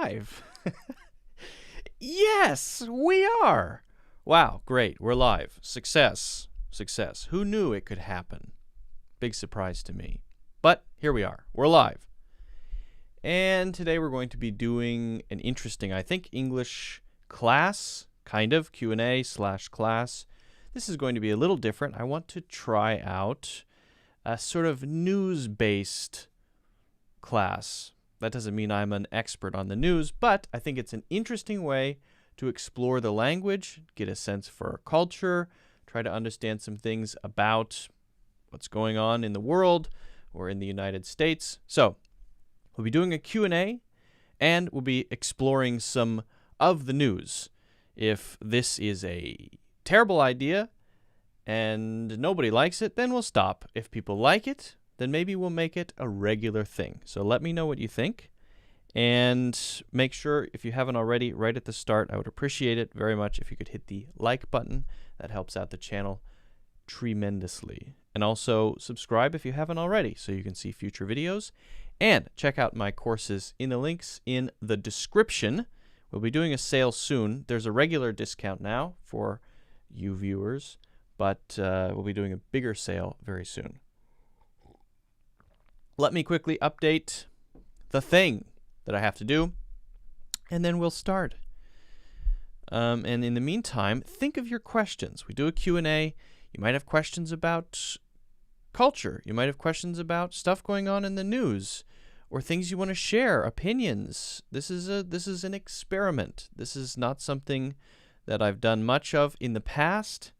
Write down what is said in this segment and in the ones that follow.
live. Yes, we are. Wow, great. We're live. Success. Success. Who knew it could happen? Big surprise to me. But here we are. We're live. And today we're going to be doing an interesting, I think, English class, kind of, Q&A/class. This is going to be a little different. I want to try out a sort of news-based class. That doesn't mean I'm an expert on the news, but I think it's an interesting way to explore the language, get a sense for culture, try to understand some things about what's going on in the world or in the United States. So we'll be doing a Q&A, and we'll be exploring some of the news. If this is a terrible idea and nobody likes it, then we'll stop. If people like it, then maybe we'll make it a regular thing. So let me know what you think. And make sure, if you haven't already, right at the start, I would appreciate it very much if you could hit the like button. That helps out the channel tremendously. And also subscribe if you haven't already so you can see future videos. And check out my courses in the links in the description. We'll be doing a sale soon. There's a regular discount now for you viewers, but we'll be doing a bigger sale very soon. Let me quickly update the thing that I have to do, and then we'll start. And in the meantime, think of your questions. We do a Q&A. You might have questions about culture. You might have questions about stuff going on in the news or things you want to share, opinions. This is an experiment. This is not something that I've done much of in the past,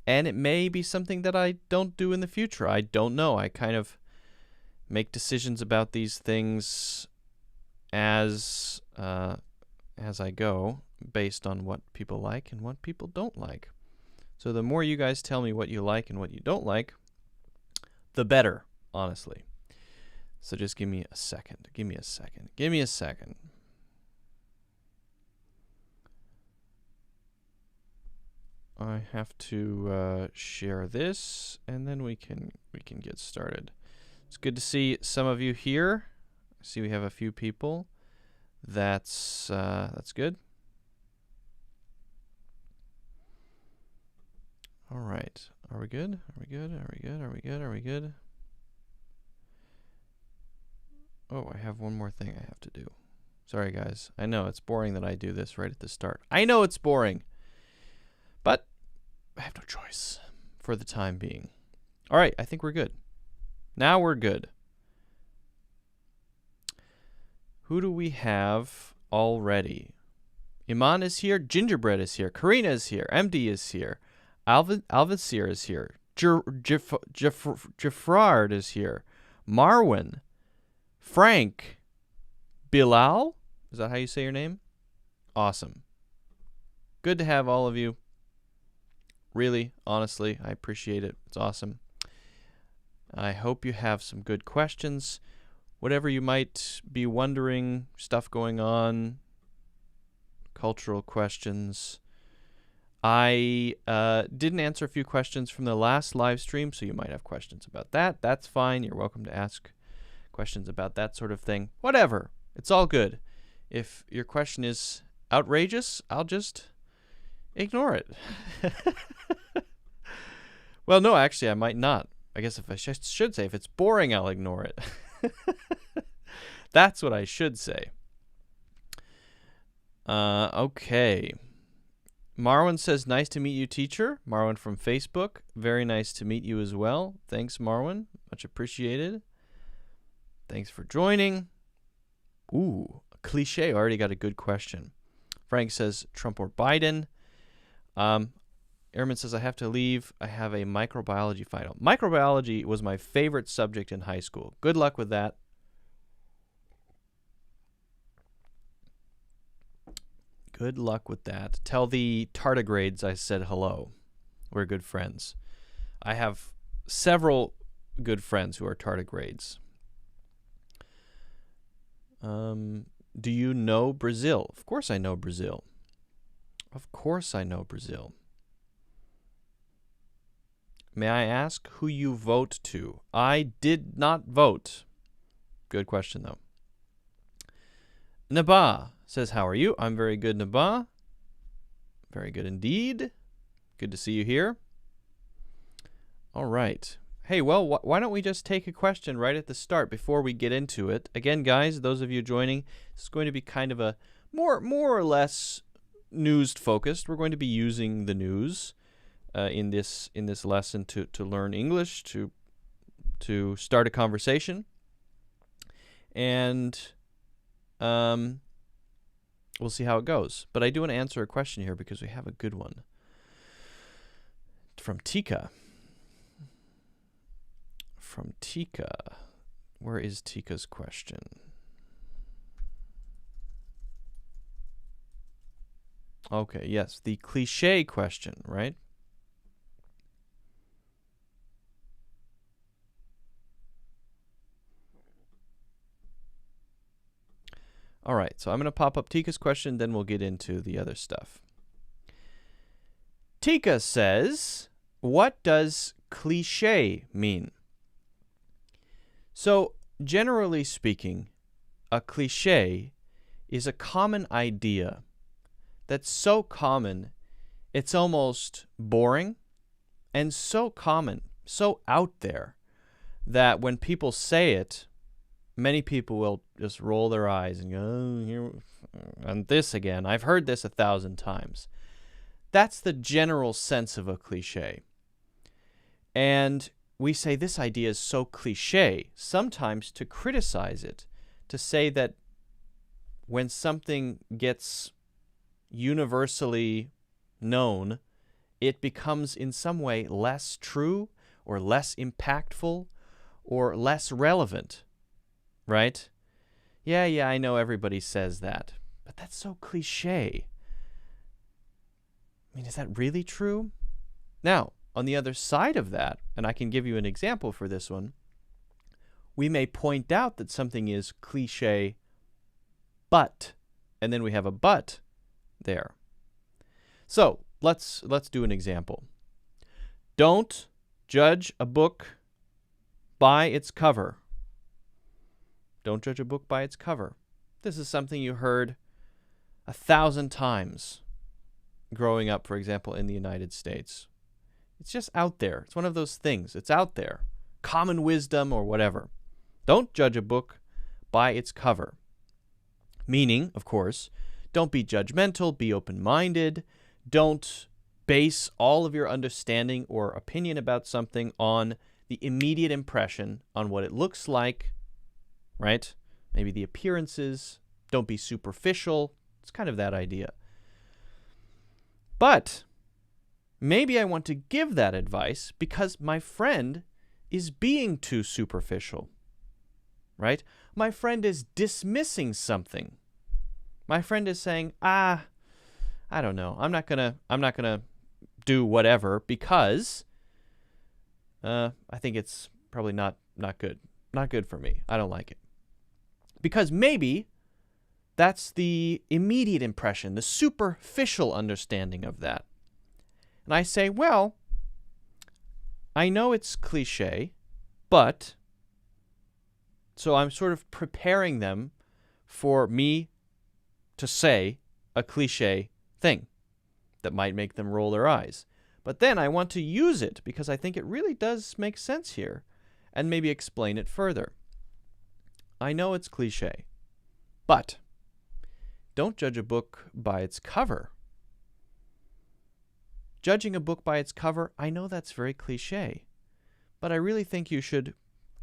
and it may be something that I don't do in the future. I don't know. I kind of make decisions about these things as I go, based on what people like and what people don't like. So the more you guys tell me what you like and what you don't like, the better, honestly. So just give me a second. Give me a second. Give me a second. I have to share this, and then we can get started. It's good to see some of you here. I see we have a few people. That's good. All right. Are we good? Are we good? Are we good? Are we good? Are we good? Oh, I have one more thing I have to do. Sorry, guys. I know it's boring that I do this right at the start. I know it's boring, but I have no choice for the time being. All right. I think we're good. Now we're good. Who do we have already? Iman is here. Gingerbread is here. Karina is here. MD is here. Alvasir is here. Jeffrard is here. Marwin. Frank. Bilal? Is that how you say your name? Awesome. Good to have all of you. Really, honestly, I appreciate it. It's awesome. I hope you have some good questions. Whatever you might be wondering, stuff going on, cultural questions. I didn't answer a few questions from the last live stream, so you might have questions about that. That's fine. You're welcome to ask questions about that sort of thing. Whatever. It's all good. If your question is outrageous, I'll just ignore it. Well, no, actually, I might not. I guess if I should say, if it's boring, I'll ignore it. That's what I should say. Okay. Marwan says, nice to meet you, teacher. Marwan from Facebook. Very nice to meet you as well. Thanks, Marwan. Much appreciated. Thanks for joining. Ooh, cliché. Already got a good question. Frank says, Trump or Biden. Airman says, I have to leave. I have a microbiology final. Microbiology was my favorite subject in high school. Good luck with that. Good luck with that. Tell the tardigrades I said hello. We're good friends. I have several good friends who are tardigrades. Do you know Brazil? Of course I know Brazil. Of course I know Brazil. May I ask who you vote to? I did not vote. Good question, though. Naba says, how are you? I'm very good, Naba. Very good indeed. Good to see you here. All right. Hey, well, why don't we just take a question right at the start before we get into it? Again, guys, those of you joining, this is going to be kind of a more or less news-focused. We're going to be using the news in this lesson to learn English, to start a conversation, and we'll see how it goes. But I do want to answer a question here because we have a good one from Tika. From Tika. Where is Tika's question? Okay, yes, the cliché question, right? All right, so I'm going to pop up Tika's question, then we'll get into the other stuff. Tika says, what does cliché mean? So, generally speaking, a cliché is a common idea that's so common it's almost boring, and so common, so out there, that when people say it, many people will just roll their eyes and go, oh, here, and this again. I've heard this 1,000 times. That's the general sense of a cliché. And we say this idea is so cliché, sometimes to criticize it, to say that when something gets universally known, it becomes in some way less true or less impactful or less relevant, right? Yeah, I know everybody says that, but that's so cliché. I mean, is that really true? Now, on the other side of that, and I can give you an example for this one, we may point out that something is cliché, but, and then we have a but there. So, let's do an example. Don't judge a book by its cover. Don't judge a book by its cover. This is something you heard 1,000 times growing up, for example, in the United States. It's just out there. It's one of those things. It's out there. Common wisdom or whatever. Don't judge a book by its cover. Meaning, of course, don't be judgmental, be open-minded. Don't base all of your understanding or opinion about something on the immediate impression, on what it looks like, right? Maybe the appearances. Don't be superficial. It's kind of that idea. But maybe I want to give that advice because my friend is being too superficial, right? My friend is dismissing something. My friend is saying, I don't know. I'm not gonna do whatever because I think it's probably not good. Not good for me. I don't like it. Because maybe that's the immediate impression, the superficial understanding of that. And I say, well, I know it's cliché, but, so I'm sort of preparing them for me to say a cliché thing that might make them roll their eyes. But then I want to use it because I think it really does make sense here and maybe explain it further. I know it's cliché, but don't judge a book by its cover. Judging a book by its cover, I know that's very cliché, but I really think you should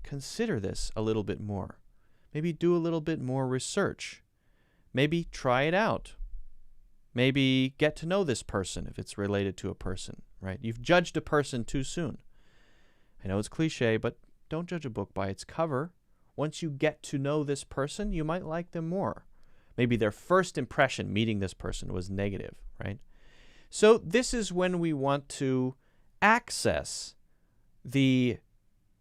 consider this a little bit more. Maybe do a little bit more research. Maybe try it out. Maybe get to know this person if it's related to a person, right? You've judged a person too soon. I know it's cliché, but don't judge a book by its cover. Once you get to know this person, you might like them more. Maybe their first impression meeting this person was negative, right? So this is when we want to access the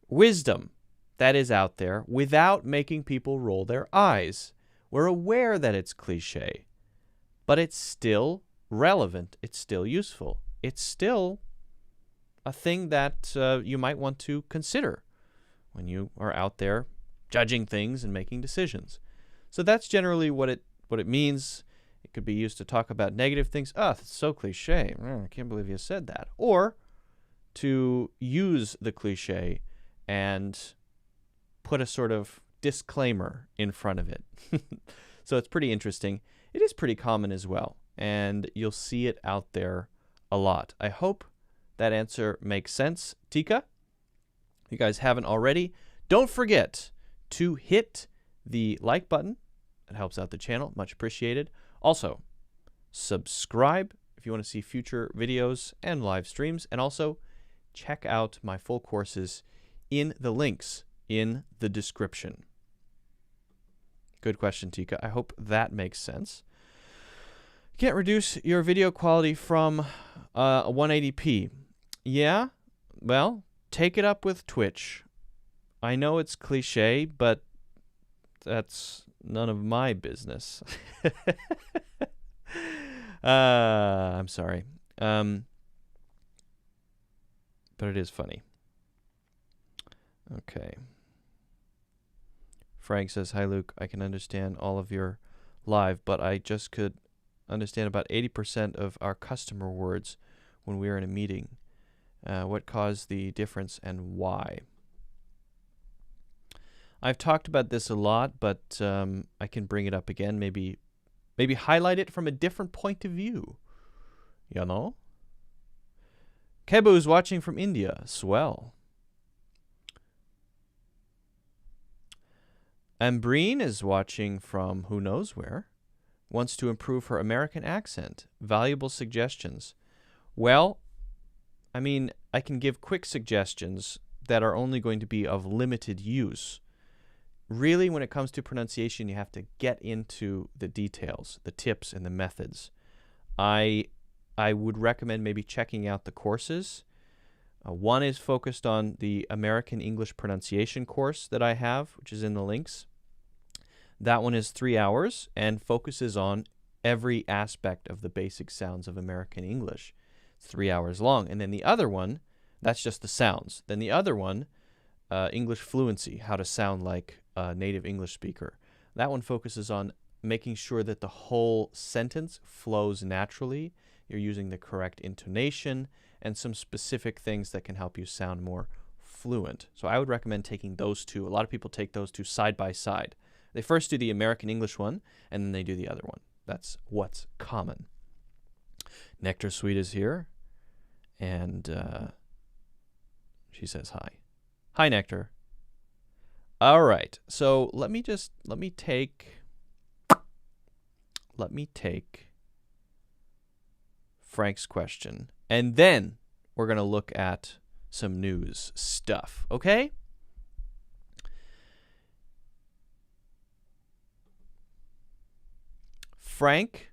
wisdom that is out there without making people roll their eyes. We're aware that it's cliché, but it's still relevant. It's still useful. It's still a thing that you might want to consider when you are out there judging things and making decisions. So that's generally what it what it means. It could be used to talk about negative things. Oh, that's so cliche. I can't believe you said that. Or to use the cliche and put a sort of disclaimer in front of it. So it's pretty interesting. It is pretty common as well, and you'll see it out there a lot. I hope that answer makes sense. Tika, if you guys haven't already, don't forget to hit the like button. It helps out the channel. Much appreciated. Also, subscribe if you want to see future videos and live streams, and also check out my full courses in the links in the description. Good question, Tika. I hope that makes sense. You can't reduce your video quality from 180p. Yeah? Well, take it up with Twitch. I know it's cliche, but that's none of my business. I'm sorry. But it is funny. Okay. Frank says, hi, Luke. I can understand all of your live, but I just could understand about 80% of our customer words when we are in a meeting. What caused the difference and why? I've talked about this a lot, but I can bring it up again. Maybe highlight it from a different point of view. You know? Kebu's watching from India. Swell. Ambreen is watching from who knows where. Wants to improve her American accent. Valuable suggestions. Well, I mean, I can give quick suggestions that are only going to be of limited use. Really, when it comes to pronunciation, you have to get into the details, the tips, and the methods. I would recommend maybe checking out the courses. One is focused on the American English pronunciation course that I have, which is in the links. That one is 3 hours and focuses on every aspect of the basic sounds of American English. It's 3 hours long. And then the other one, that's just the sounds. Then the other one, English fluency, how to sound like a native English speaker. That one focuses on making sure that the whole sentence flows naturally. You're using the correct intonation and some specific things that can help you sound more fluent. So I would recommend taking those two. A lot of people take those two side by side. They first do the American English one, and then they do the other one. That's what's common. Nectar Sweet is here, and she says hi. Hi, Nectar. All right, so let me take Frank's question, and then we're going to look at some news stuff, okay? Frank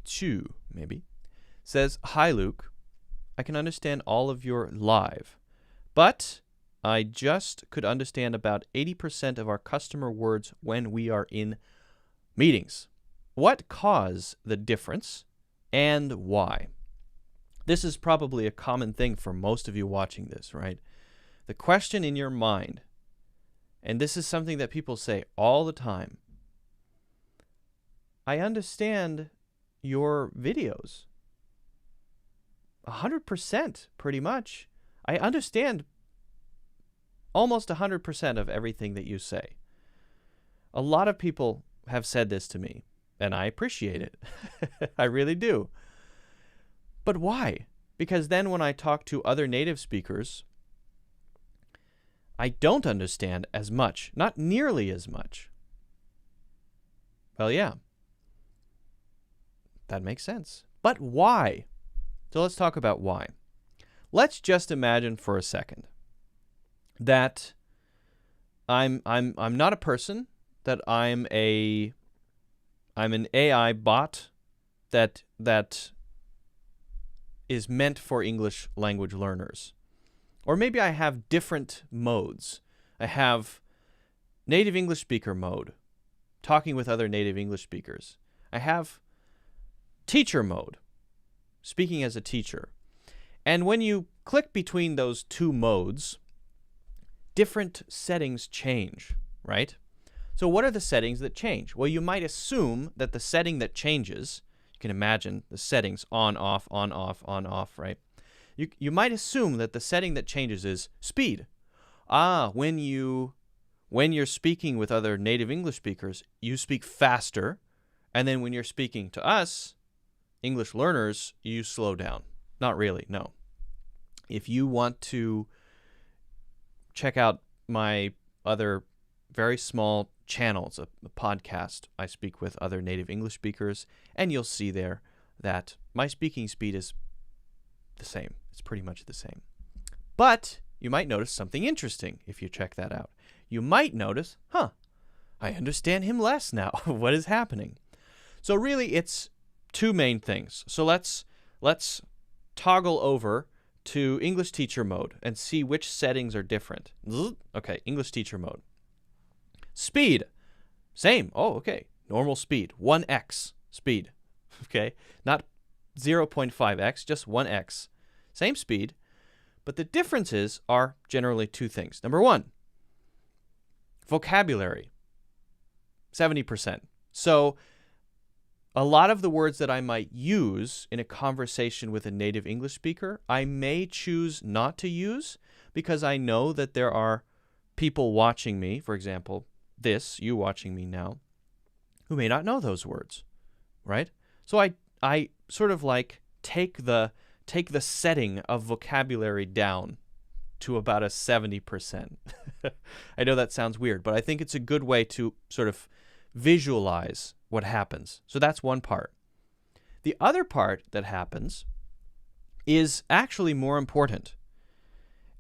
Chu, maybe, says, hi, Luke. I can understand all of your live, but I just could understand about 80% of our customer words when we are in meetings. What caused the difference and why? This is probably a common thing for most of you watching this, right? The question in your mind, and this is something that people say all the time, I understand your videos 100%, pretty much. I understand almost 100% of everything that you say. A lot of people have said this to me, and I appreciate it. I really do. But why? Because then when I talk to other native speakers, I don't understand as much, not nearly as much. Well, yeah. That makes sense. But why? So let's talk about why. Let's just imagine for a second that I'm not a person, that I'm an AI bot that is meant for English language learners. Or maybe I have different modes. I have native English speaker mode, talking with other native English speakers. I have teacher mode, speaking as a teacher. And when you click between those two modes, different settings change, right? So what are the settings that change? Well, you might assume that the setting that changes, you can imagine the settings on, off, right? You might assume that the setting that changes is speed. When you're speaking with other native English speakers, you speak faster, and then when you're speaking to us, English learners, you slow down. Not really, no. If you want to check out my other very small channels, a podcast, I speak with other native English speakers, and you'll see there that my speaking speed is the same. It's pretty much the same. But you might notice something interesting if you check that out. You might notice, I understand him less now. What is happening? So really, it's two main things. So let's toggle over to English teacher mode and see which settings are different. Okay, English teacher mode. Speed, same. Oh, okay. Normal speed, 1x speed. Okay, not 0.5x, just 1x. Same speed, but the differences are generally two things. Number one, vocabulary, 70%. So a lot of the words that I might use in a conversation with a native English speaker, I may choose not to use because I know that there are people watching me, for example, you watching me now, who may not know those words, right? So I sort of like take the setting of vocabulary down to about a 70%. I know that sounds weird, but I think it's a good way to sort of visualize what happens. So that's one part. The other part that happens is actually more important,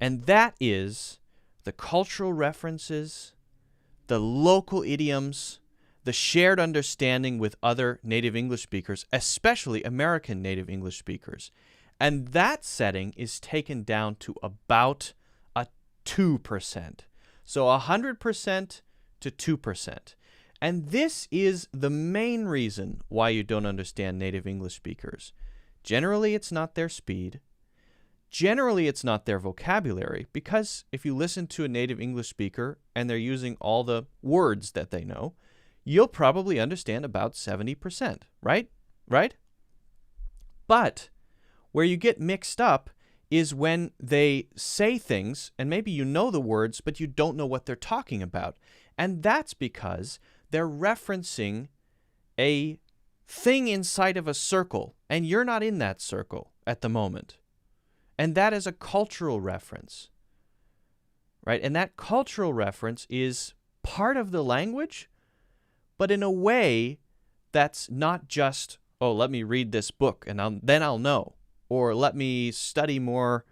and that is the cultural references, the local idioms, the shared understanding with other native English speakers, especially American native English speakers. And that setting is taken down to about a 2%. So 100% to 2%. And this is the main reason why you don't understand native English speakers. Generally, it's not their speed. Generally, it's not their vocabulary, because if you listen to a native English speaker and they're using all the words that they know, you'll probably understand about 70%, right? Right? But where you get mixed up is when they say things, and maybe you know the words, but you don't know what they're talking about. And that's because they're referencing a thing inside of a circle, and you're not in that circle at the moment. And that is a cultural reference, right? And that cultural reference is part of the language, but in a way that's not just, oh, let me read this book and then I'll know, or let me study more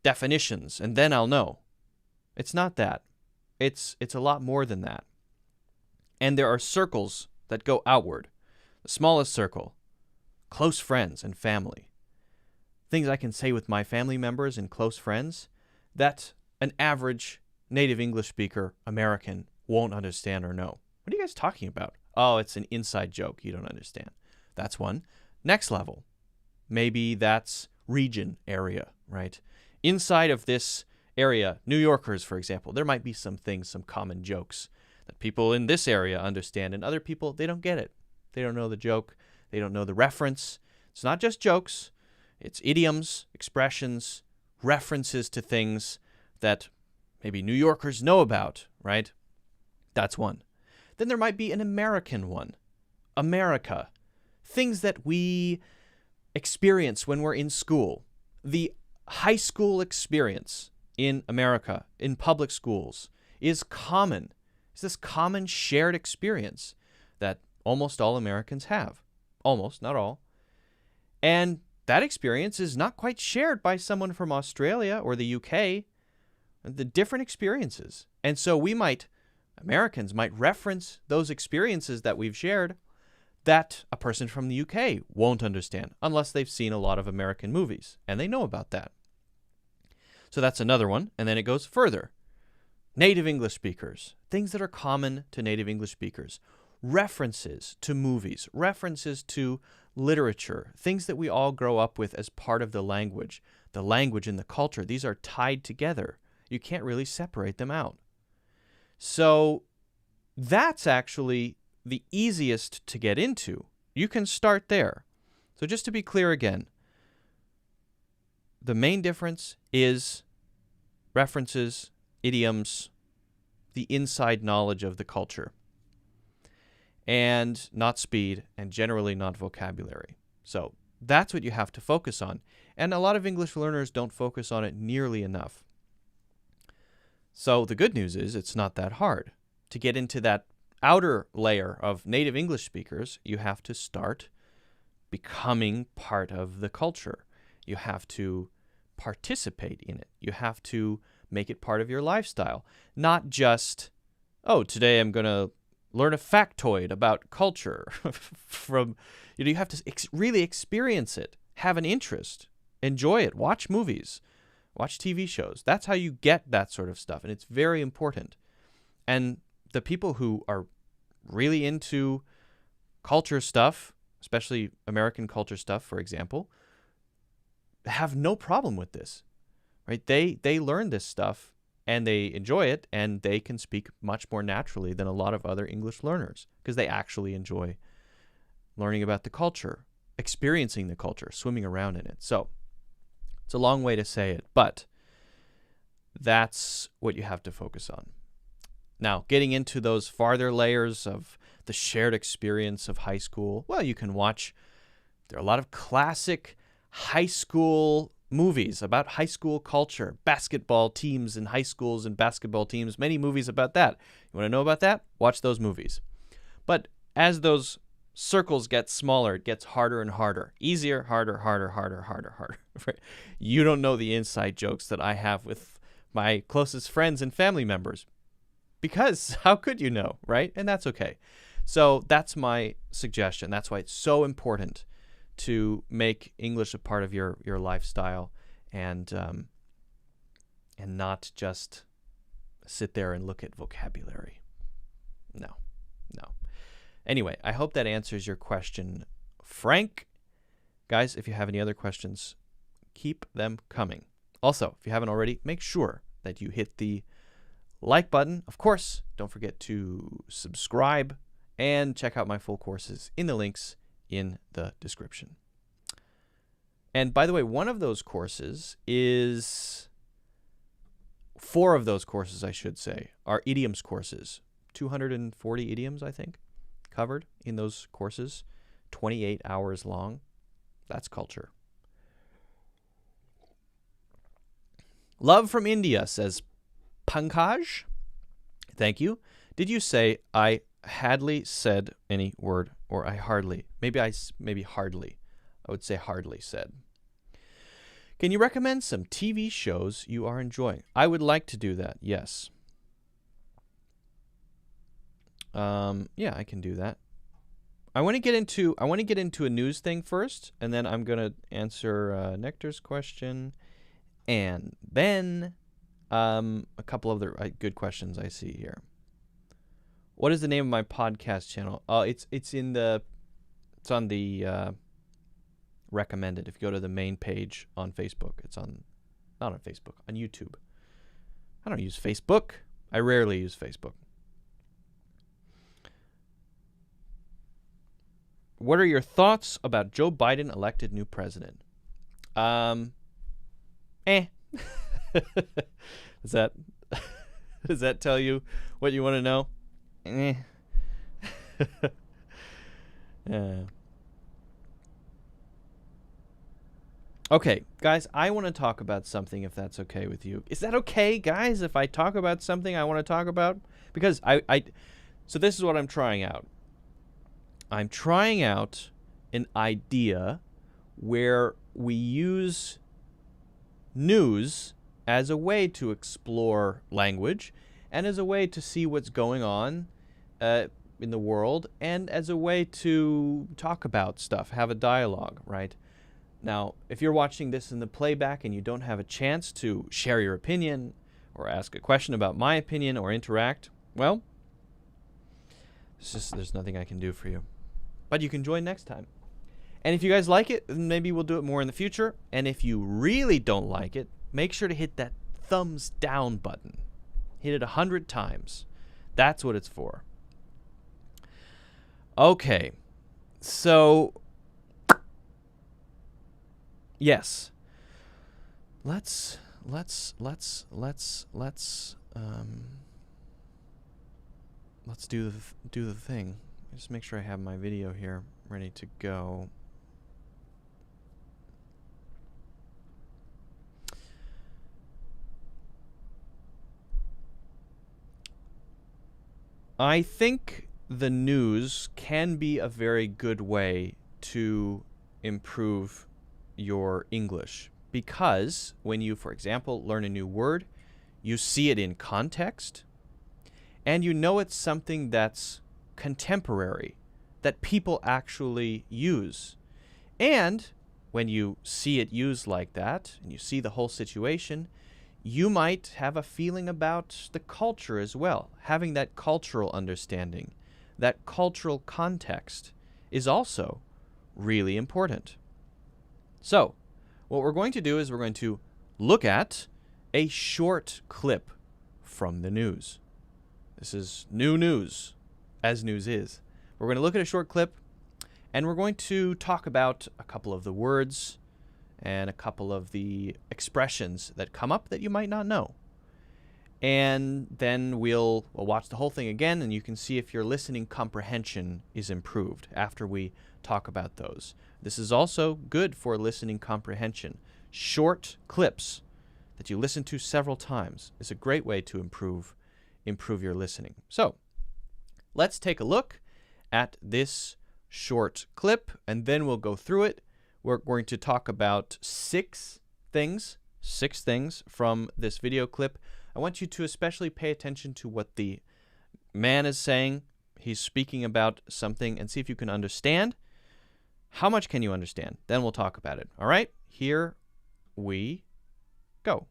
definitions and then I'll know. It's not that. It's a lot more than that. And there are circles that go outward. The smallest circle, close friends and family. Things I can say with my family members and close friends that an average native English speaker, American, won't understand or know. What are you guys talking about? Oh, it's an inside joke. You don't understand. That's one. Next level. Maybe that's region, area, right? Inside of this area, New Yorkers, for example, there might be some things, some common jokes that people in this area understand, and other people, they don't get it. They don't know the joke. They don't know the reference. It's not just jokes. It's idioms, expressions, references to things that maybe New Yorkers know about, right? That's one. Then there might be an American one. America. Things that we experience when we're in school. The high school experience in America, in public schools, is common. It's this common shared experience that almost all Americans have. Almost, not all. And that experience is not quite shared by someone from Australia or the UK. The different experiences. And so Americans might reference those experiences that we've shared that a person from the UK won't understand unless they've seen a lot of American movies and they know about that. So that's another one. And then it goes further. Native English speakers, things that are common to native English speakers, references to movies, references to literature, things that we all grow up with as part of the language and the culture. These are tied together. You can't really separate them out. So that's actually the easiest to get into. You can start there. So just to be clear again, the main difference is references, idioms, the inside knowledge of the culture, and not speed, and generally not vocabulary. So that's what you have to focus on. And a lot of English learners don't focus on it nearly enough. So the good news is it's not that hard. To get into that outer layer of native English speakers, you have to start becoming part of the culture. You have to participate in it. You have to make it part of your lifestyle. Not just, oh, today I'm going to learn a factoid about culture. You have to really experience it, have an interest, enjoy it, watch movies, watch TV shows. That's how you get that sort of stuff, and it's very important. And the people who are really into culture stuff, especially American culture stuff, for example, have no problem with this, right? They learn this stuff and they enjoy it, and they can speak much more naturally than a lot of other English learners because they actually enjoy learning about the culture, experiencing the culture, swimming around in it. So it's a long way to say it, but that's what you have to focus on. Now, getting into those farther layers of the shared experience of high school, well, you can watch, there are a lot of classic high school movies about high school culture, basketball teams in high schools and basketball teams, many movies about that. You want to know about that? Watch those movies. But as those circles get smaller, it gets harder and harder. Easier, harder, harder, harder, harder, harder. You don't know the inside jokes that I have with my closest friends and family members. Because how could you know, right? And that's okay. So that's my suggestion. That's why it's so important to make English a part of your lifestyle, and not just sit there and look at vocabulary. No. Anyway, I hope that answers your question, Frank. Guys, if you have any other questions, keep them coming. Also, if you haven't already, make sure that you hit the like button. Of course, don't forget to subscribe and check out my full courses in the links in the description. And by the way, one of those courses is, 4 of those courses, I should say, are idioms courses. 240 idioms, I think, covered in those courses, 28 hours long. That's culture. Love from India, says Pankaj. Thank you. Did you say I hardly said any word, or I hardly? Maybe hardly. I would say hardly said. Can you recommend some TV shows you are enjoying? I would like to do that. Yes. Yeah, I can do that. I want to get into a news thing first, and then I'm going to answer Nectar's question, and then a couple of other good questions I see here. What is the name of my podcast channel? It's on the recommended. If you go to the main page on Facebook, it's not on Facebook, on YouTube. I don't use Facebook. I rarely use Facebook. What are your thoughts about Joe Biden elected new president? Does that tell you what you want to know? Okay, guys, I want to talk about something, if that's okay with you. Is that okay, guys, if I talk about something I want to talk about? Because so this is what I'm trying out. I'm trying out an idea where we use news as a way to explore language, and as a way to see what's going on in the world, and as a way to talk about stuff, have a dialogue, right? Now, if you're watching this in the playback and you don't have a chance to share your opinion or ask a question about my opinion or interact, well, there's nothing I can do for you. But you can join next time. And if you guys like it, then maybe we'll do it more in the future. And if you really don't like it, make sure to hit that thumbs down button. Hit it 100 times. That's what it's for. Okay, so yes, let's do the thing. Just make sure I have my video here ready to go. I think the news can be a very good way to improve your English, because when you, for example, learn a new word, you see it in context, and you know it's something that's contemporary, that people actually use. And when you see it used like that, and you see the whole situation, you might have a feeling about the culture as well. Having that cultural understanding, that cultural context is also really important. So, what we're going to do is we're going to look at a short clip from the news. This is new news, as news is. We're going to look at a short clip, and we're going to talk about a couple of the words and a couple of the expressions that come up that you might not know. And then we'll watch the whole thing again, and you can see if your listening comprehension is improved after we talk about those. This is also good for listening comprehension. Short clips that you listen to several times is a great way to improve your listening. So let's take a look at this short clip, and then we'll go through it. We're going to talk about six things from this video clip. I want you to especially pay attention to what the man is saying. He's speaking about something, and see if you can understand. How much can you understand? Then we'll talk about it. All right? Here we go.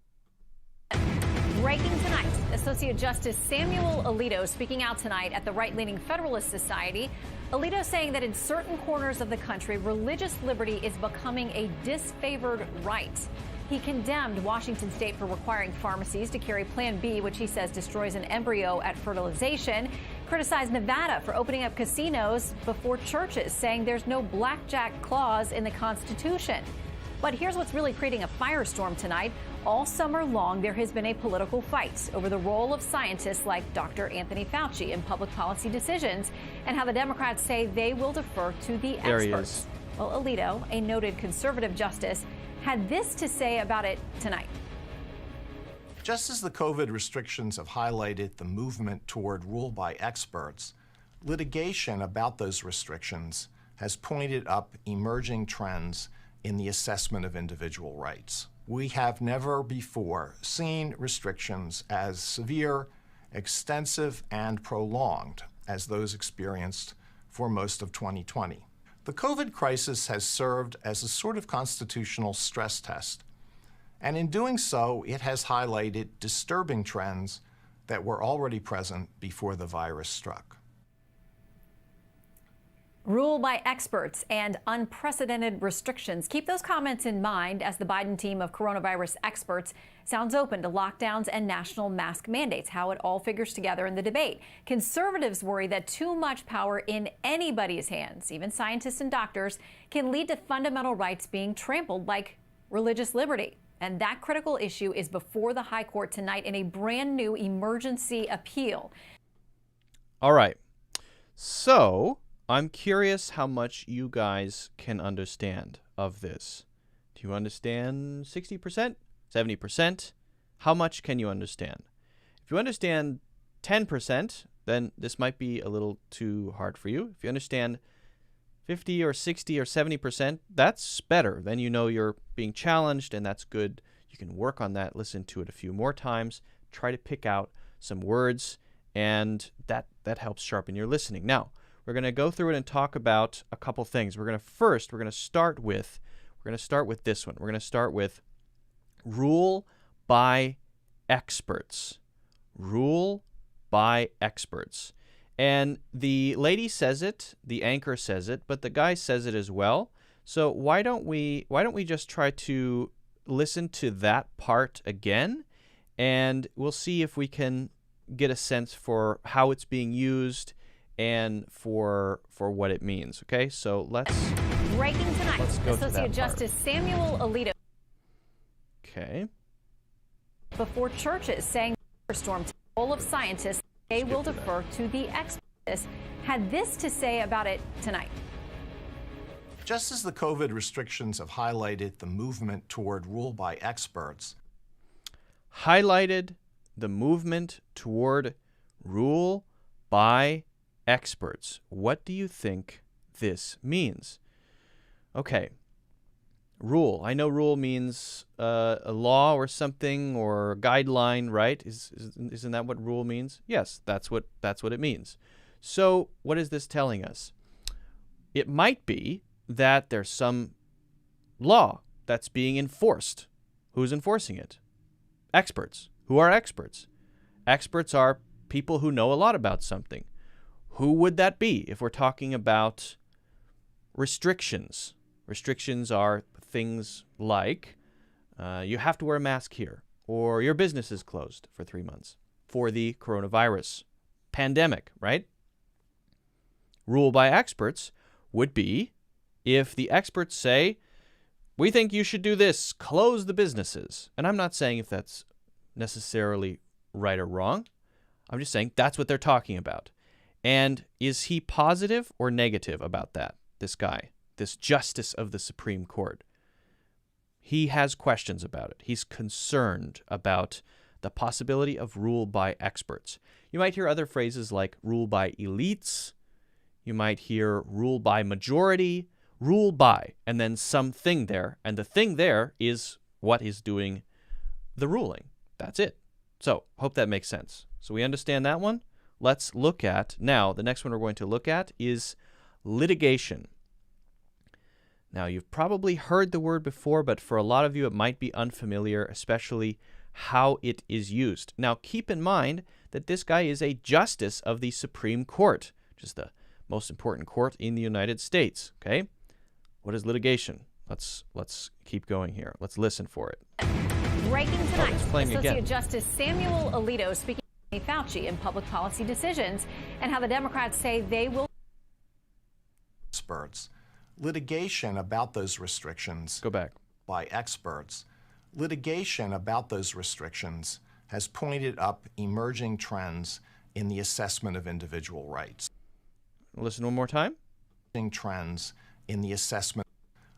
Breaking tonight, Associate Justice Samuel Alito speaking out tonight at the right-leaning Federalist Society. Alito saying that in certain corners of the country, religious liberty is becoming a disfavored right. He condemned Washington state for requiring pharmacies to carry Plan B, which he says destroys an embryo at fertilization. Criticized Nevada for opening up casinos before churches, saying there's no blackjack clause in the Constitution. But here's what's really creating a firestorm tonight. All summer long, there has been a political fight over the role of scientists like Dr. Anthony Fauci in public policy decisions, and how the Democrats say they will defer to the There he experts. is. Well, Alito, a noted conservative justice, had this to say about it tonight. Just as the COVID restrictions have highlighted the movement toward rule by experts, litigation about those restrictions has pointed up emerging trends in the assessment of individual rights. We have never before seen restrictions as severe, extensive, and prolonged as those experienced for most of 2020. The COVID crisis has served as a sort of constitutional stress test, and in doing so, it has highlighted disturbing trends that were already present before the virus struck. Rule by experts and unprecedented restrictions. Keep those comments in mind as the Biden team of coronavirus experts sounds open to lockdowns and national mask mandates, how it all figures together in the debate. Conservatives worry that too much power in anybody's hands, even scientists and doctors, can lead to fundamental rights being trampled, like religious liberty. And that critical issue is before the High Court tonight in a brand new emergency appeal. All right. So I'm curious how much you guys can understand of this. Do you understand 60%? 70%? How much can you understand? If you understand 10%, then this might be a little too hard for you. If you understand 50 or 60 or 70%, that's better. Then you know you're being challenged, and that's good. You can work on that, listen to it a few more times, try to pick out some words, and that helps sharpen your listening. Now, we're going to go through it and talk about a couple things. We're going to start with this one. We're going to start with rule by experts. Rule by experts. And the lady says it, the anchor says it, but the guy says it as well. So why don't we just try to listen to that part again, and we'll see if we can get a sense for how it's being used and for what it means. Okay, so let's Breaking tonight, go to that Associate part. Justice Samuel Alito Okay. before churches saying the storm full of scientists they will defer to the experts had this to say about it tonight. Just as the COVID restrictions have highlighted the movement toward rule by experts, Highlighted the movement toward rule by experts. What do you think this means? Okay. Rule. I know rule means a law or something or a guideline, right? Isn't that what rule means? Yes, that's what it means. So what is this telling us? It might be that there's some law that's being enforced. Who's enforcing it? Experts. Who are experts? Experts are people who know a lot about something. Who would that be if we're talking about restrictions? Restrictions are things like you have to wear a mask here, or your business is closed for 3 months for the coronavirus pandemic, right? Rule by experts would be if the experts say, we think you should do this, close the businesses. And I'm not saying if that's necessarily right or wrong. I'm just saying that's what they're talking about. And is he positive or negative about that, this guy, this justice of the Supreme Court? He has questions about it. He's concerned about the possibility of rule by experts. You might hear other phrases like rule by elites. You might hear rule by majority, rule by, and then something there. And the thing there is what is doing the ruling. That's it. So, hope that makes sense. So we understand that one. Let's look at, now, the next one we're going to look at is litigation. Now, you've probably heard the word before, but for a lot of you, it might be unfamiliar, especially how it is used. Now, keep in mind that this guy is a justice of the Supreme Court, which is the most important court in the United States. Okay? What is litigation? Let's keep going here. Let's listen for it. Breaking tonight, Associate again. Justice Samuel Alito speaking to Fauci in public policy decisions and how the Democrats say they will experts, litigation about those restrictions Go back. by experts, litigation about those restrictions has pointed up emerging trends in the assessment of individual rights. Listen one more time. Trends in the assessment.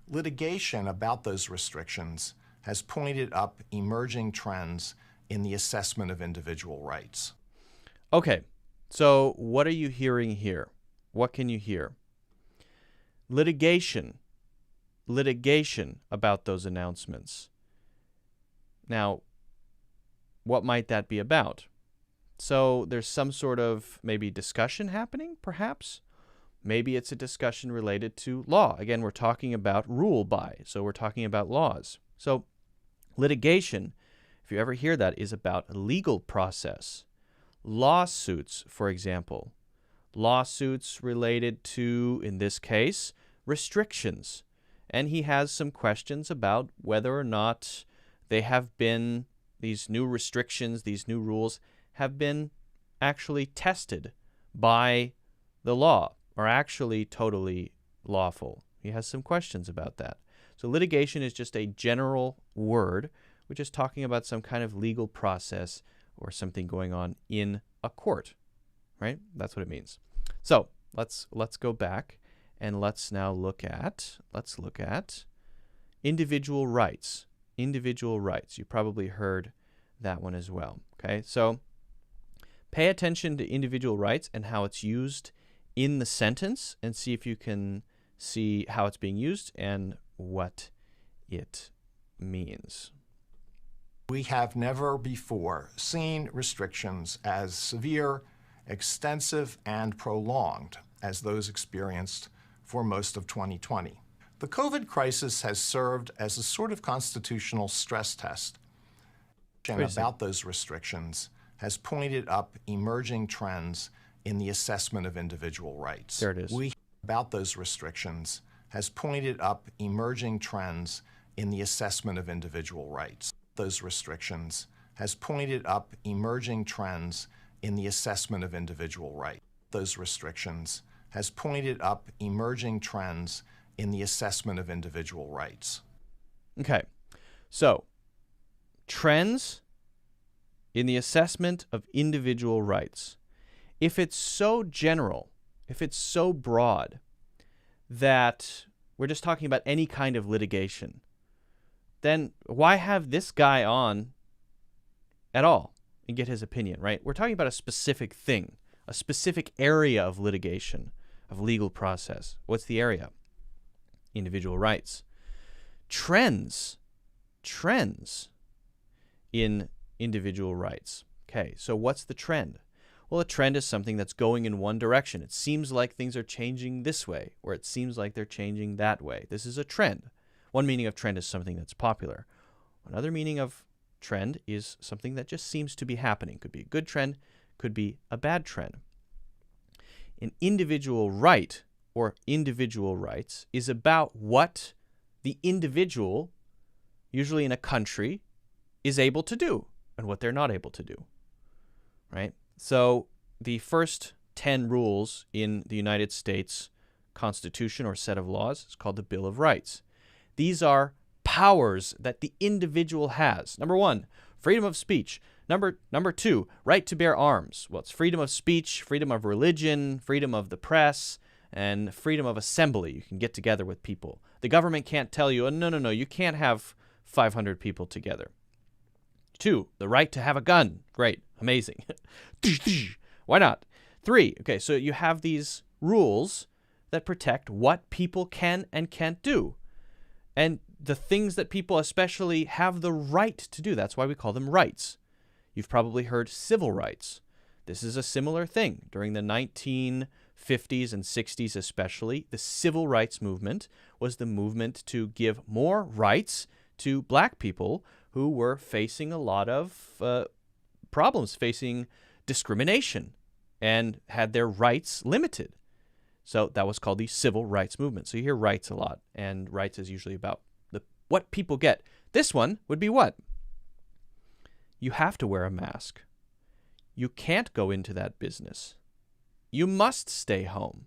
Litigation about those restrictions has pointed up emerging trends in the assessment of individual rights. Okay, so what are you hearing here? What can you hear? Litigation about those announcements. Now, what might that be about? So there's some sort of maybe discussion happening, perhaps? Maybe it's a discussion related to law. Again, we're talking about rule by, so we're talking about laws. So litigation, if you ever hear that, is about a legal process. Lawsuits, for example. Lawsuits related to, in this case, restrictions. And he has some questions about whether or not they have been, these new restrictions, these new rules, have been actually tested by the law, are actually totally lawful. He has some questions about that. So litigation is just a general word, which is talking about some kind of legal process or something going on in a court, right? That's what it means. So let's go back and let's look at individual rights. Individual rights. You probably heard that one as well. Okay, so pay attention to individual rights and how it's used in the sentence and see if you can see how it's being used and what it means. We have never before seen restrictions as severe, extensive, and prolonged as those experienced for most of 2020. The COVID crisis has served as a sort of constitutional stress test. And about those restrictions has pointed up emerging trends in the assessment of individual rights. There it is. About those restrictions has pointed up emerging trends in the assessment of individual rights. Those restrictions has pointed up emerging trends in the assessment of individual rights. those restrictions has pointed up emerging trends in the assessment of individual rights. Okay, so trends in the assessment of individual rights. If it's so general, if it's so broad that we're just talking about any kind of litigation, then why have this guy on at all and get his opinion, right? We're talking about a specific thing, a specific area of litigation, of legal process. What's the area? Individual rights. Trends in individual rights. Okay, so what's the trend? Well, a trend is something that's going in one direction. It seems like things are changing this way, or it seems like they're changing that way. This is a trend. One meaning of trend is something that's popular. Another meaning of trend is something that just seems to be happening. Could be a good trend, could be a bad trend. An individual right or individual rights is about what the individual, usually in a country, is able to do and what they're not able to do, right? So the first 10 rules in the United States Constitution or set of laws is called the Bill of Rights. These are powers that the individual has. Number 1, freedom of speech. Number 2, right to bear arms. Well, it's freedom of speech, freedom of religion, freedom of the press, and freedom of assembly. You can get together with people. The government can't tell you, oh, no, you can't have 500 people together. 2, the right to have a gun. Great, amazing. Why not? 3, okay, so you have these rules that protect what people can and can't do. And the things that people especially have the right to do. That's why we call them rights. You've probably heard civil rights. This is a similar thing. During the 1950s and 60s especially, the civil rights movement was the movement to give more rights to black people who were facing a lot of problems, facing discrimination, and had their rights limited. So that was called the civil rights movement. So you hear rights a lot, and rights is usually about what people get. This one would be what? You have to wear a mask. You can't go into that business. You must stay home.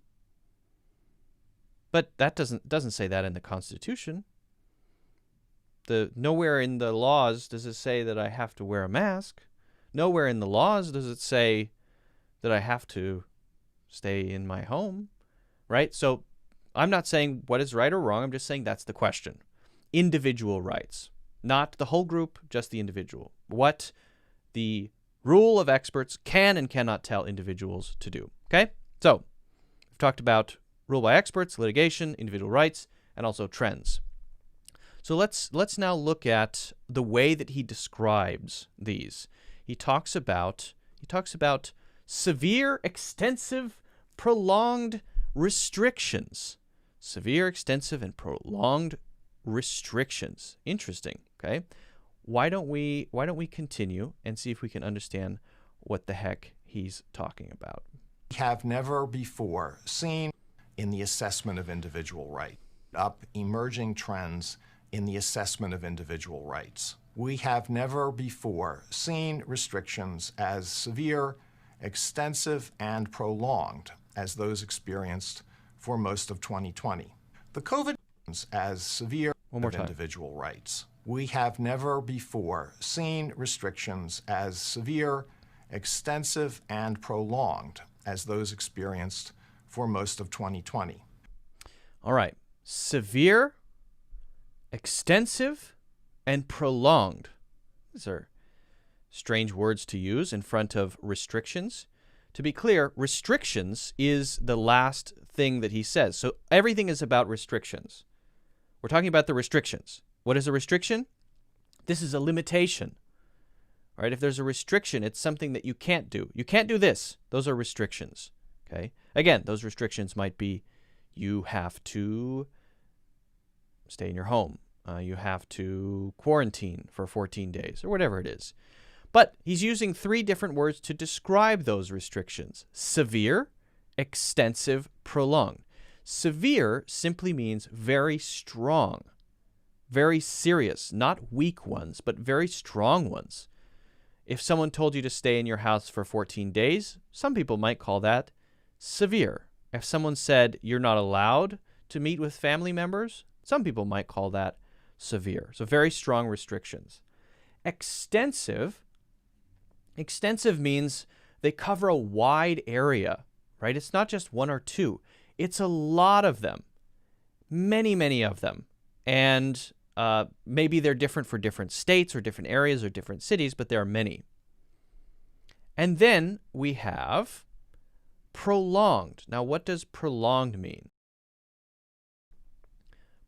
But that doesn't say that in the Constitution. Nowhere in the laws does it say that I have to wear a mask. Nowhere in the laws does it say that I have to stay in my home, right? So I'm not saying what is right or wrong. I'm just saying that's the question. Individual rights, not the whole group, just the individual. What the rule of experts can and cannot tell individuals to do. Okay? So we've talked about rule by experts, litigation, individual rights, and also trends. So let's now look at the way that he describes these. He talks about severe, extensive, prolonged restrictions. Severe, extensive, and prolonged restrictions. Interesting. Okay. Why don't we continue and see if we can understand what the heck he's talking about? We have never before seen in the assessment of individual rights emerging trends in the assessment of individual rights. We have never before seen restrictions as severe, extensive, and prolonged as those experienced for most of 2020. The COVID as severe of individual rights. We have never before seen restrictions as severe, extensive, and prolonged as those experienced for most of 2020. All right. Severe, extensive, and prolonged. These are strange words to use in front of restrictions. To be clear, restrictions is the last thing that he says. So everything is about restrictions. We're talking about the restrictions. What is a restriction? This is a limitation. All right, if there's a restriction, it's something that you can't do. You can't do this. Those are restrictions. Okay? Again, those restrictions might be you have to stay in your home. You have to quarantine for 14 days or whatever it is. But he's using 3 different words to describe those restrictions. Severe, extensive, prolonged. Severe simply means very strong, very serious, not weak ones, but very strong ones. If someone told you to stay in your house for 14 days, some people might call that severe. If someone said you're not allowed to meet with family members, some people might call that severe. So very strong restrictions. Extensive means they cover a wide area, right? It's not just one or two. It's a lot of them, many, many of them. And maybe they're different for different states or different areas or different cities, but there are many. And then we have prolonged. Now, what does prolonged mean?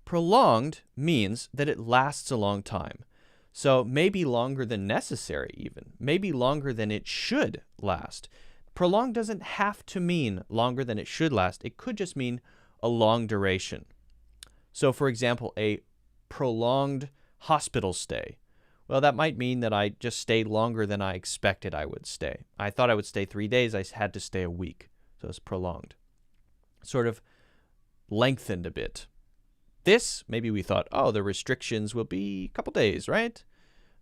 Prolonged means that it lasts a long time. So maybe longer than necessary even, maybe longer than it should last. Prolonged doesn't have to mean longer than it should last. It could just mean a long duration. So for example, a prolonged hospital stay. Well, that might mean that I just stayed longer than I expected I would stay. I thought I would stay 3 days. I had to stay a week. So it's prolonged. Sort of lengthened a bit. This, maybe we thought, oh, the restrictions will be a couple days, right?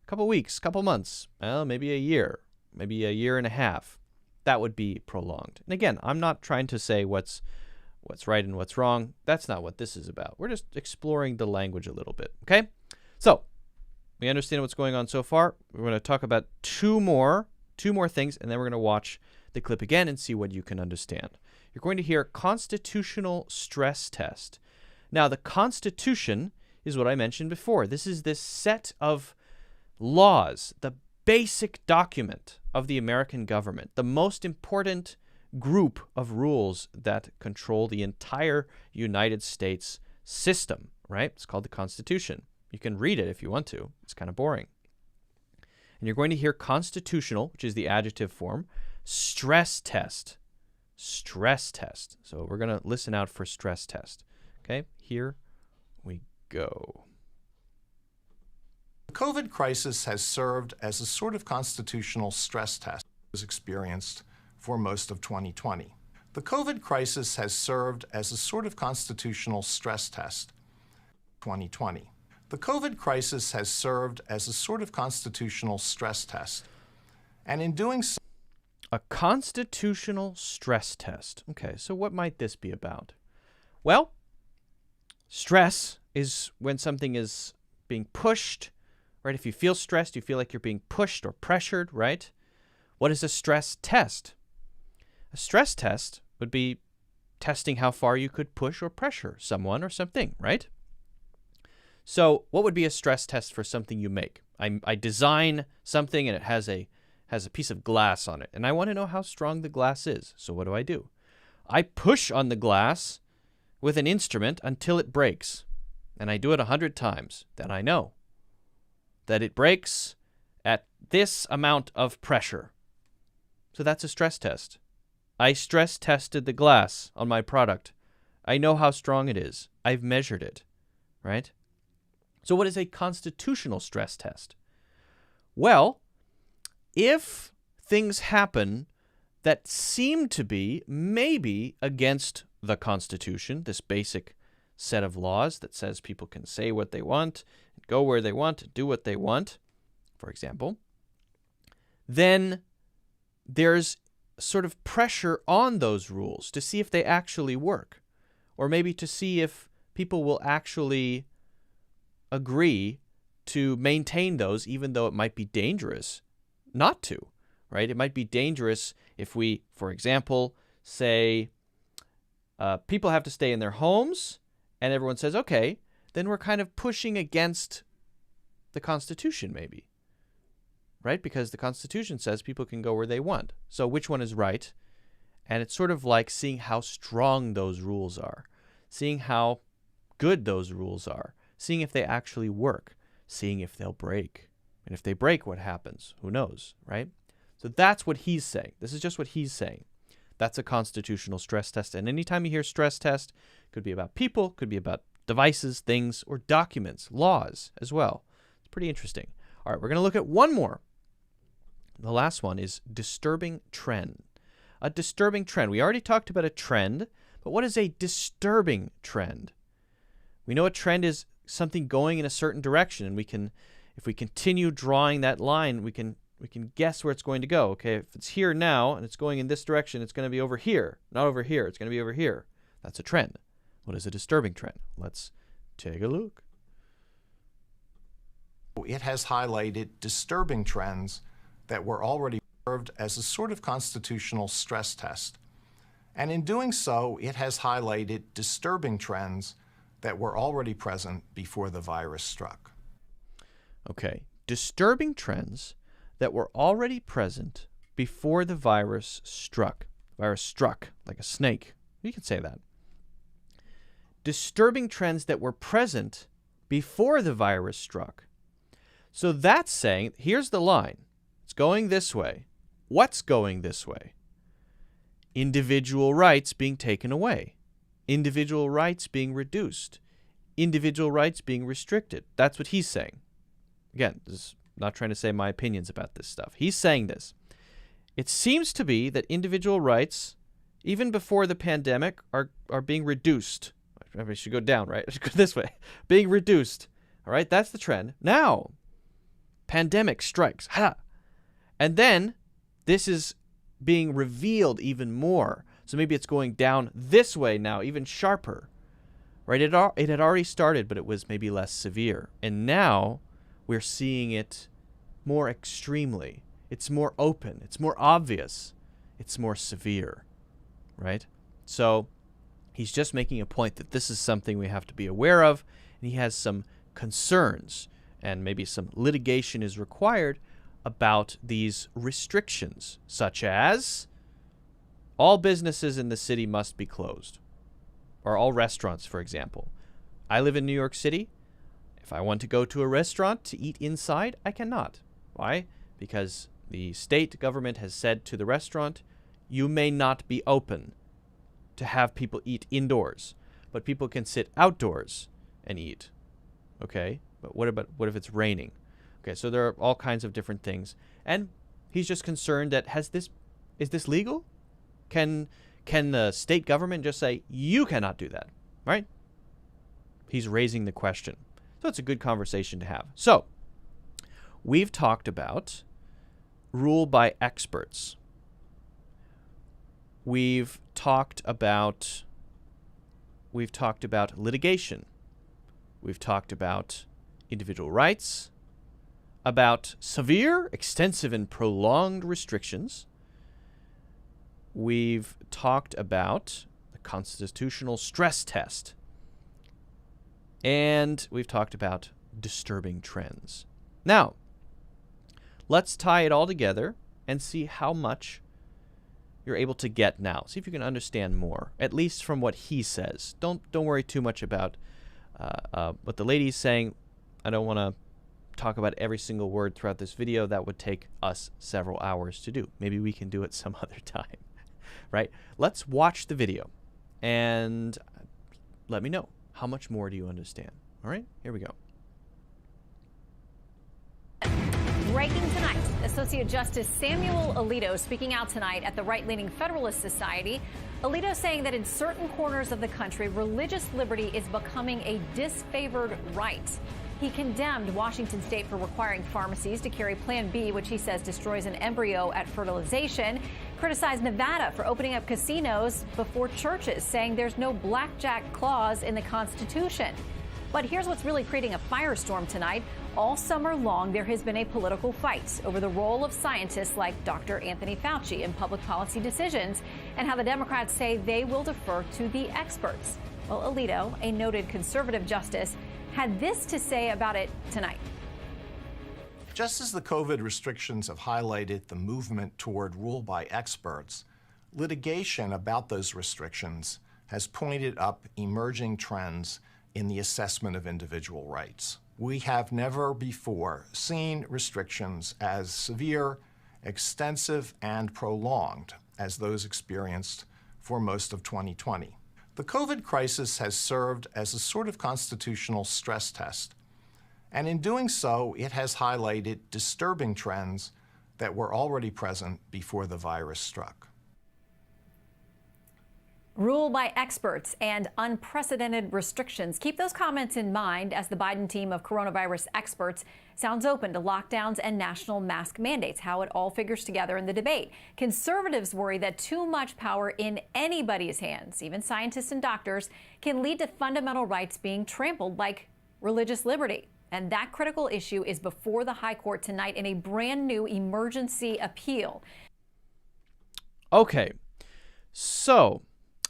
A couple weeks, couple months. Well, maybe a year, maybe a year and a half. That would be prolonged. And again, I'm not trying to say what's right and what's wrong. That's not what this is about. We're just exploring the language a little bit, okay? So we understand what's going on so far. We're going to talk about two more things, and then we're going to watch the clip again and see what you can understand. You're going to hear constitutional stress test. Now, the Constitution is what I mentioned before. This is this set of laws, the basic document of the American government, the most important group of rules that control the entire United States system, right? It's called the Constitution. You can read it if you want to. It's kind of boring. And you're going to hear constitutional, which is the adjective form, stress test. Stress test. So we're going to listen out for stress test. Okay, here we go. The COVID crisis has served as a sort of constitutional stress test that was experienced for most of 2020. The COVID crisis has served as a sort of constitutional stress test 2020. The COVID crisis has served as a sort of constitutional stress test. And in doing so, a constitutional stress test. Okay, so what might this be about? Well, stress is when something is being pushed, right? If you feel stressed, you feel like you're being pushed or pressured, right? What is a stress test? A stress test would be testing how far you could push or pressure someone or something, right? So what would be a stress test for something you make? I design something and it has a piece of glass on it, and I want to know how strong the glass is. So what do? I push on the glass with an instrument until it breaks, and I do it 100 times. Then I know that it breaks at this amount of pressure. So that's a stress test. I stress tested the glass on my product. I know how strong it is. I've measured it, right? So what is a constitutional stress test? Well, if things happen that seem to be maybe against the Constitution, this basic set of laws that says people can say what they want, go where they want, do what they want, for example, then there's sort of pressure on those rules to see if they actually work, or maybe to see if people will actually agree to maintain those, even though it might be dangerous not to, right? It might be dangerous if we, for example, say people have to stay in their homes, and everyone says, okay, then we're kind of pushing against the Constitution maybe, right? Because the Constitution says people can go where they want. So which one is right? And it's sort of like seeing how strong those rules are, seeing how good those rules are, seeing if they actually work, seeing if they'll break. And if they break, what happens? Who knows, right? So that's what he's saying. This is just what he's saying. That's a constitutional stress test. And anytime you hear stress test, it could be about people, could be about devices, things, or documents, laws as well. It's pretty interesting. All right, we're going to look at one more. The last one is disturbing trend. A disturbing trend. We already talked about a trend, but what is a disturbing trend? We know a trend is something going in a certain direction, and we can, if we continue drawing that line, we can We can guess where it's going to go. Okay, if it's here now and it's going in this direction, it's going to be over here, not over here. It's going to be over here. That's a trend. What is a disturbing trend? Let's take a look. It has highlighted disturbing trends that were already observed as a sort of constitutional stress test. And in doing so, it has highlighted disturbing trends that were already present before the virus struck. Okay, disturbing trends that were already present before the virus struck. Virus struck like a snake. You can say that. Disturbing trends that were present before the virus struck. So that's saying, here's the line. It's going this way. What's going this way? Individual rights being taken away. Individual rights being reduced. Individual rights being restricted. That's what he's saying. Again, this is not trying to say my opinions about this stuff. He's saying this. It seems to be that individual rights, even before the pandemic, are being reduced. I should go down, right? I should go this way. Being reduced. All right, that's the trend. Now, pandemic strikes. Ha! And then this is being revealed even more. So maybe it's going down this way now, even sharper. Right? It had already started, but it was maybe less severe. And now we're seeing it more extremely. It's more open. It's more obvious. It's more severe. Right? So he's just making a point that this is something we have to be aware of. And he has some concerns, and maybe some litigation is required about these restrictions, such as all businesses in the city must be closed, or all restaurants, for example. I live in New York City. If I want to go to a restaurant to eat inside, I cannot. Why? Because the state government has said to the restaurant, you may not be open to have people eat indoors, but people can sit outdoors and eat. Okay? But what if it's raining? Okay, so there are all kinds of different things. And he's just concerned that is this legal? Can the state government just say, you cannot do that, right? He's raising the question. So it's a good conversation to have. So we've talked about rule by experts. We've talked about litigation. We've talked about individual rights, about severe, extensive, and prolonged restrictions. We've talked about the constitutional stress test. And we've talked about disturbing trends. Now, let's tie it all together and see how much you're able to get now. See if you can understand more, at least from what he says. Don't worry too much about what the lady's saying. I don't want to talk about every single word throughout this video. That would take us several hours to do. Maybe we can do it some other time, right? Let's watch the video and let me know. How much more do you understand? All right, here we go. Breaking tonight, Associate Justice Samuel Alito speaking out tonight at the right-leaning Federalist Society. Alito saying that in certain corners of the country, religious liberty is becoming a disfavored right. He condemned Washington state for requiring pharmacies to carry Plan B, which he says destroys an embryo at fertilization. Criticized Nevada for opening up casinos before churches, saying there's no blackjack clause in the Constitution. But here's what's really creating a firestorm tonight. All summer long, there has been a political fight over the role of scientists like Dr. Anthony Fauci in public policy decisions and how the Democrats say they will defer to the experts. Well, Alito, a noted conservative justice, had this to say about it tonight. Just as the COVID restrictions have highlighted the movement toward rule by experts, litigation about those restrictions has pointed up emerging trends in the assessment of individual rights. We have never before seen restrictions as severe, extensive, and prolonged as those experienced for most of 2020. The COVID crisis has served as a sort of constitutional stress test, and in doing so, it has highlighted disturbing trends that were already present before the virus struck. Rule by experts and unprecedented restrictions. Keep those comments in mind as the Biden team of coronavirus experts sounds open to lockdowns and national mask mandates, how it all figures together in the debate. Conservatives worry that too much power in anybody's hands, even scientists and doctors, can lead to fundamental rights being trampled, like religious liberty. And that critical issue is before the High Court tonight in a brand new emergency appeal. Okay, so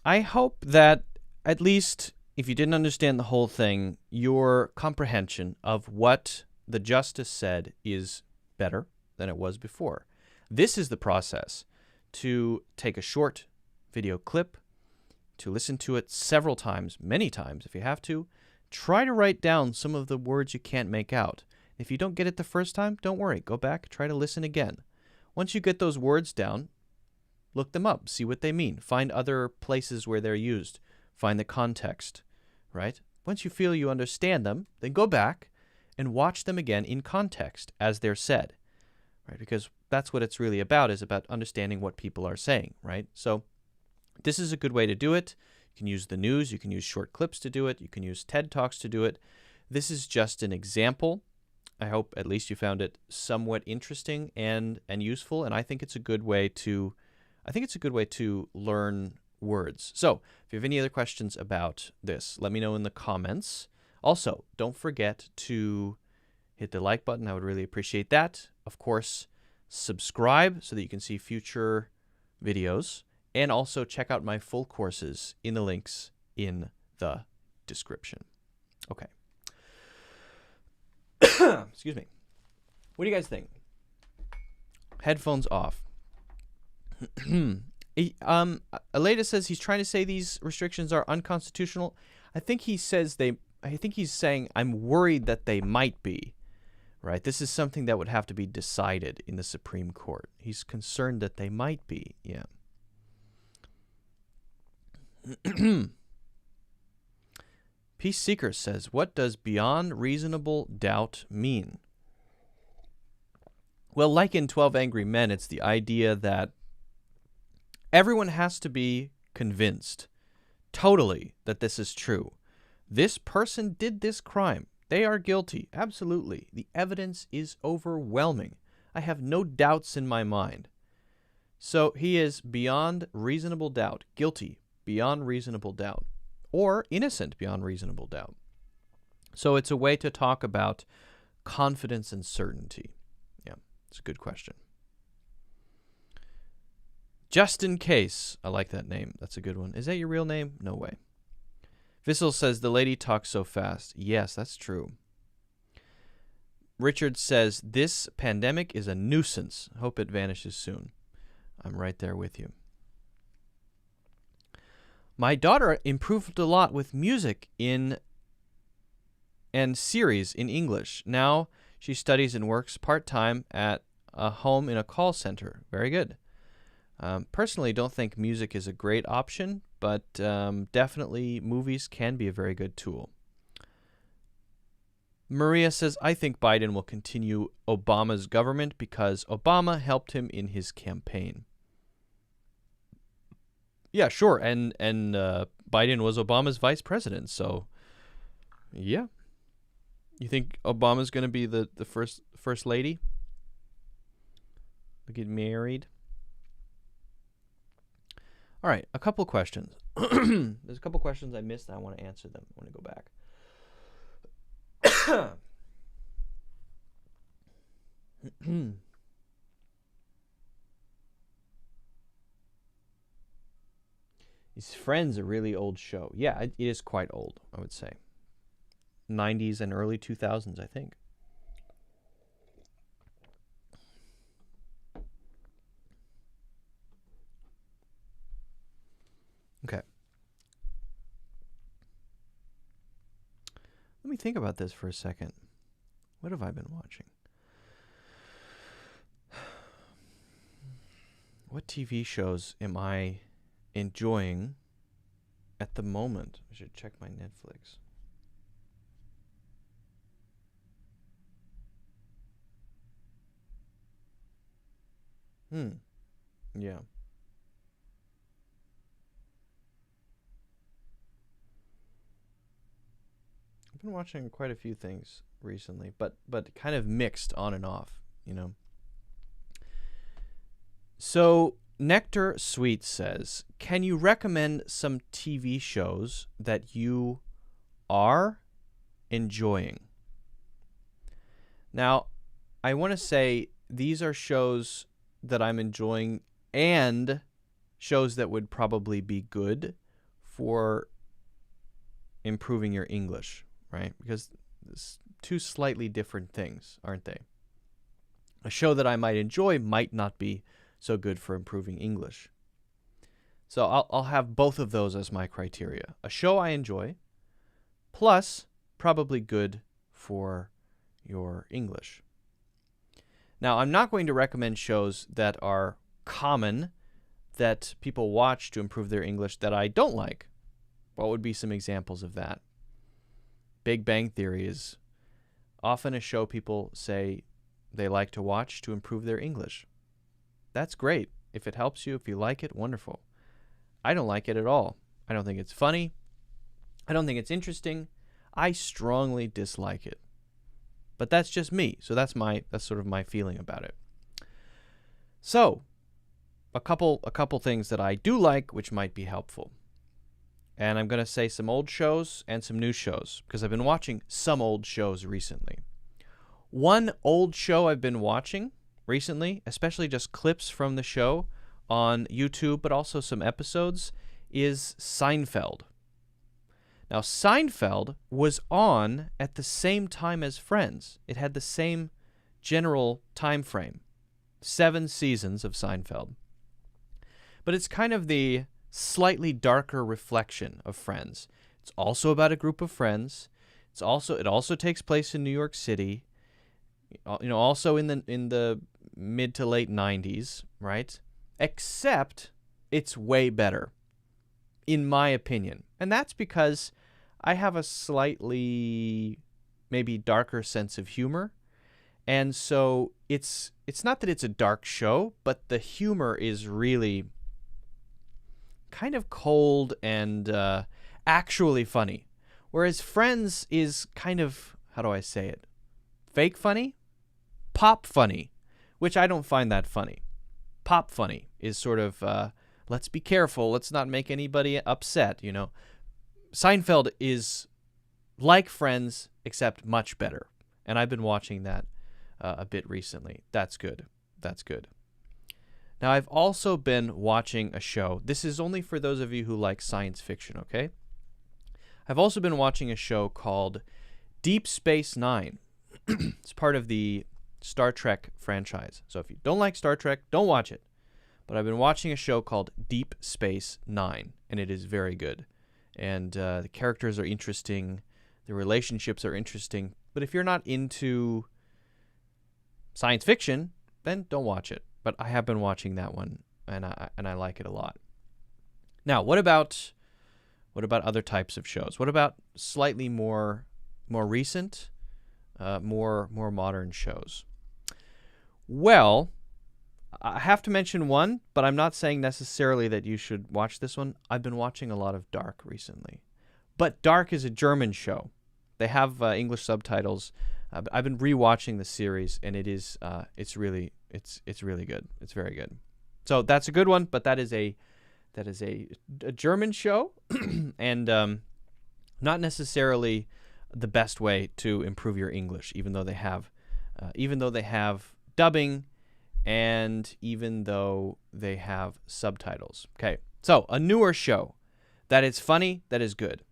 I hope that at least if you didn't understand the whole thing, your comprehension of what the justice said is better than it was before. This is the process: to take a short video clip, to listen to it several times, many times if you have to. Try to write down some of the words you can't make out. If you don't get it the first time, don't worry. Go back, try to listen again. Once you get those words down, look them up, see what they mean. Find other places where they're used. Find the context, right? Once you feel you understand them, then go back and watch them again in context as they're said, right? Because that's what it's really about, is about understanding what people are saying, right? So this is a good way to do it. You can use the news. You can use short clips to do it. You can use TED Talks to do it. This is just an example. I hope at least you found it somewhat interesting and useful, and I think it's a good way to learn words. So if you have any other questions about this, let me know in the comments. Also, don't forget to hit the like button. I would really appreciate that. Of course, subscribe so that you can see future videos. And also check out my full courses in the links in the description. Okay. Excuse me. What do you guys think? Headphones off. Aleda says he's trying to say these restrictions are unconstitutional. I think he's saying I'm worried that they might be. Right? This is something that would have to be decided in the Supreme Court. He's concerned that they might be. Yeah. Peace Seeker says, what does beyond reasonable doubt mean? Well, like in 12 Angry Men, it's the idea that everyone has to be convinced totally that this is true. This person did this crime. They are guilty. Absolutely. The evidence is overwhelming. I have no doubts in my mind. So he is beyond reasonable doubt, guilty beyond reasonable doubt, or innocent beyond reasonable doubt. So it's a way to talk about confidence and certainty. Yeah, it's a good question. Just in case. I like that name. That's a good one. Is that your real name? No way. Vissel says, the lady talks so fast. Yes, that's true. Richard says, this pandemic is a nuisance. Hope it vanishes soon. I'm right there with you. My daughter improved a lot with music and series in English. Now she studies and works part-time at a home in a call center. Very good. Personally, don't think music is a great option, but definitely movies can be a very good tool. Maria says, I think Biden will continue Obama's government because Obama helped him in his campaign. Yeah, sure. And Biden was Obama's vice president. So, yeah. You think Obama's going to be the first lady? To get married? All right, a couple questions. There's a couple questions I missed, and I want to answer them. I want to go back. Is Friends a really old show? Yeah, it is quite old, I would say. 90s and early 2000s, I think. Okay. Let me think about this for a second. What have I been watching? What TV shows am I enjoying at the moment? I should check my Netflix. Yeah. I've been watching quite a few things recently, but kind of mixed on and off, So Nectar Sweet says, can you recommend some TV shows that you are enjoying? Now, I want to say these are shows that I'm enjoying and shows that would probably be good for improving your English, right? Because it's two slightly different things, aren't they? A show that I might enjoy might not be so good for improving English. So I'll have both of those as my criteria. A show I enjoy, plus probably good for your English. Now, I'm not going to recommend shows that are common that people watch to improve their English that I don't like. What would be some examples of that? Big Bang Theory is often a show people say they like to watch to improve their English. That's great. If it helps you, if you like it, wonderful. I don't like it at all. I don't think it's funny. I don't think it's interesting. I strongly dislike it. But that's just me. So that's sort of my feeling about it. So, a couple things that I do like which might be helpful. And I'm going to say some old shows and some new shows because I've been watching some old shows recently. One old show I've been watching recently, especially just clips from the show on YouTube, but also some episodes, is Seinfeld. Now, Seinfeld was on at the same time as Friends. It had the same general time frame, 7 seasons of Seinfeld. But it's kind of the slightly darker reflection of Friends. It's also about a group of friends. It also takes place in New York City. Also in the mid to late 90s, right? Except it's way better, in my opinion. And that's because I have a slightly maybe darker sense of humor. And so it's not that it's a dark show, but the humor is really kind of cold and actually funny. Whereas Friends is kind of, how do I say it? Fake funny? Pop funny, which I don't find that funny. Pop funny is sort of, let's be careful, let's not make anybody upset, Seinfeld is like Friends, except much better. And I've been watching that a bit recently. That's good. That's good. Now, I've also been watching a show. This is only for those of you who like science fiction, okay? I've also been watching a show called Deep Space Nine. It's part of the Star Trek franchise. So if you don't like Star Trek, don't watch it. But I've been watching a show called Deep Space Nine, and it is very good. And the characters are interesting. The relationships are interesting. But if you're not into science fiction, then don't watch it. But I have been watching that one, and I like it a lot. Now, what about other types of shows? What about slightly more recent, more modern shows? Well, I have to mention one, but I'm not saying necessarily that you should watch this one. I've been watching a lot of Dark recently. But Dark is a German show. They have English subtitles. I've been rewatching the series, and it's really good. It's very good. So that's a good one, but that is a German show, and not necessarily the best way to improve your English, even though they have dubbing, and even though they have subtitles. Okay, so a newer show that is funny, that is good.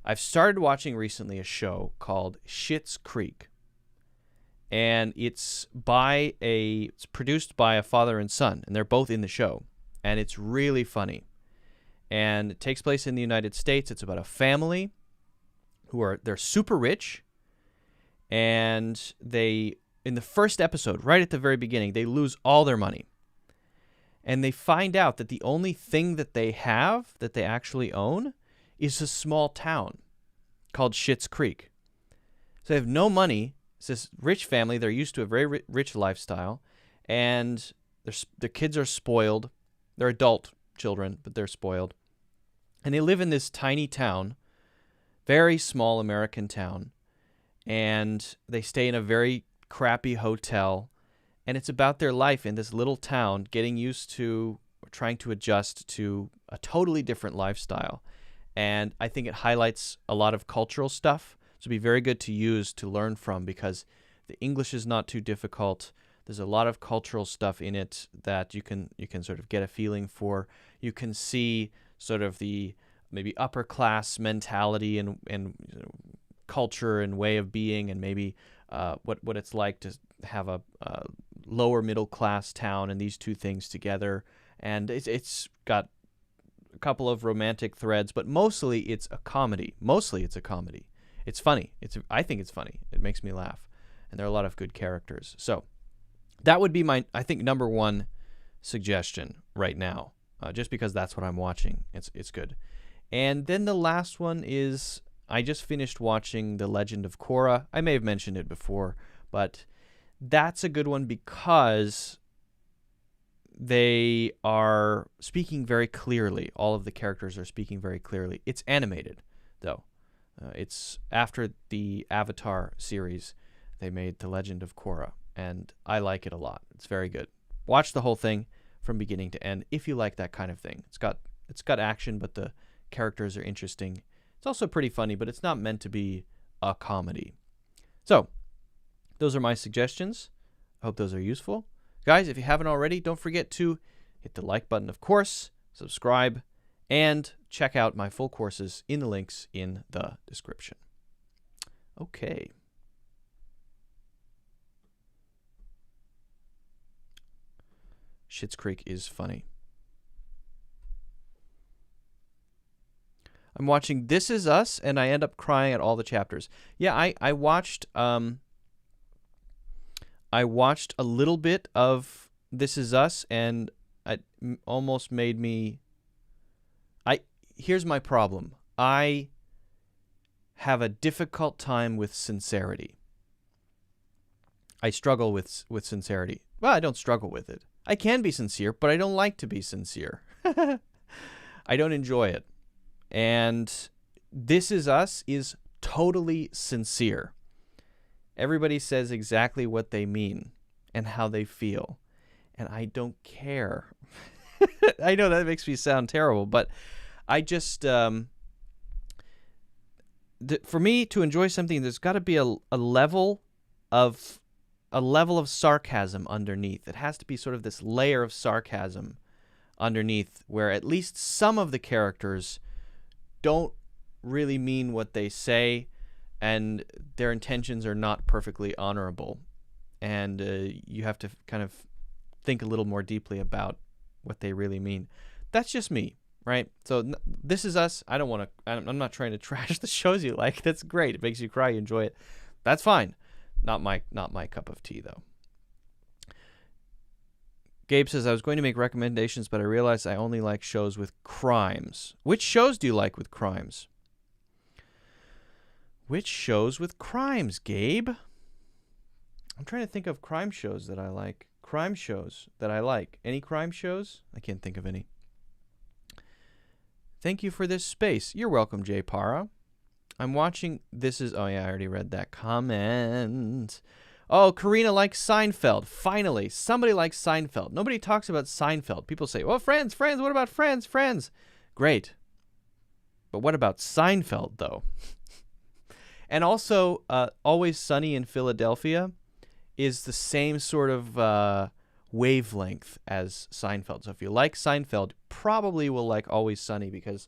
I've started watching recently a show called Schitt's Creek, and it's produced by a father and son, and they're both in the show, and it's really funny. And it takes place in the United States. It's about a family they're super rich, and in the first episode, right at the very beginning, they lose all their money. And they find out that the only thing that they have, that they actually own, is a small town called Schitt's Creek. So they have no money. It's this rich family. They're used to a very rich lifestyle, and their kids are spoiled. They're adult children, but they're spoiled. And they live in this tiny town, very small American town, and they stay in a very crappy hotel, and it's about their life in this little town, getting used to, or trying to adjust to a totally different lifestyle. And I think it highlights a lot of cultural stuff, so it'd be very good to use to learn from, because the English is not too difficult. There's a lot of cultural stuff in it that you can sort of get a feeling for. You can see sort of the maybe upper class mentality and culture and way of being, and maybe what it's like to have a lower middle class town, and these two things together. And it's got a couple of romantic threads, but mostly it's a comedy. It's funny. I think it's funny. It makes me laugh, and there are a lot of good characters. So that would be my, I think, number one suggestion right now, just because that's what I'm watching. It's good. And then the last one is, I just finished watching The Legend of Korra. I may have mentioned it before, but that's a good one because they are speaking very clearly. All of the characters are speaking very clearly. It's animated, though. It's after the Avatar series, they made The Legend of Korra, and I like it a lot. It's very good. Watch the whole thing from beginning to end if you like that kind of thing. It's got action, but the characters are interesting. It's also pretty funny, but it's not meant to be a comedy. So, those are my suggestions. I hope those are useful. Guys, if you haven't already, don't forget to hit the like button, of course, subscribe, and check out my full courses in the links in the description. Okay. Schitt's Creek is funny. I'm watching This Is Us, and I end up crying at all the chapters. Yeah, I watched a little bit of This Is Us, and it almost made me... Here's my problem. I have a difficult time with sincerity. I struggle with sincerity. Well, I don't struggle with it. I can be sincere, but I don't like to be sincere. I don't enjoy it. And This Is Us is totally sincere. Everybody says exactly what they mean and how they feel. And I don't care. I know that makes me sound terrible, but I just... for me to enjoy something, there's got to be a level of sarcasm underneath. It has to be sort of this layer of sarcasm underneath, where at least some of the characters don't really mean what they say, and their intentions are not perfectly honorable, and you have to kind of think a little more deeply about what they really mean. That's just me, right? So This Is Us. I'm not trying to trash the shows you like. That's great. It makes you cry. You enjoy it. That's fine. Not my cup of tea, though. Gabe says, I was going to make recommendations, but I realized I only like shows with crimes. Which shows do you like with crimes? Which shows with crimes, Gabe? I'm trying to think of crime shows that I like. Crime shows that I like. Any crime shows? I can't think of any. Thank you for this space. You're welcome, Jay Para. I'm watching This Is... Oh, yeah, I already read that comment. Oh, Karina likes Seinfeld. Finally, somebody likes Seinfeld. Nobody talks about Seinfeld. People say, well, Friends. What about Friends? Great. But what about Seinfeld, though? And also, Always Sunny in Philadelphia is the same sort of wavelength as Seinfeld. So if you like Seinfeld, probably will like Always Sunny, because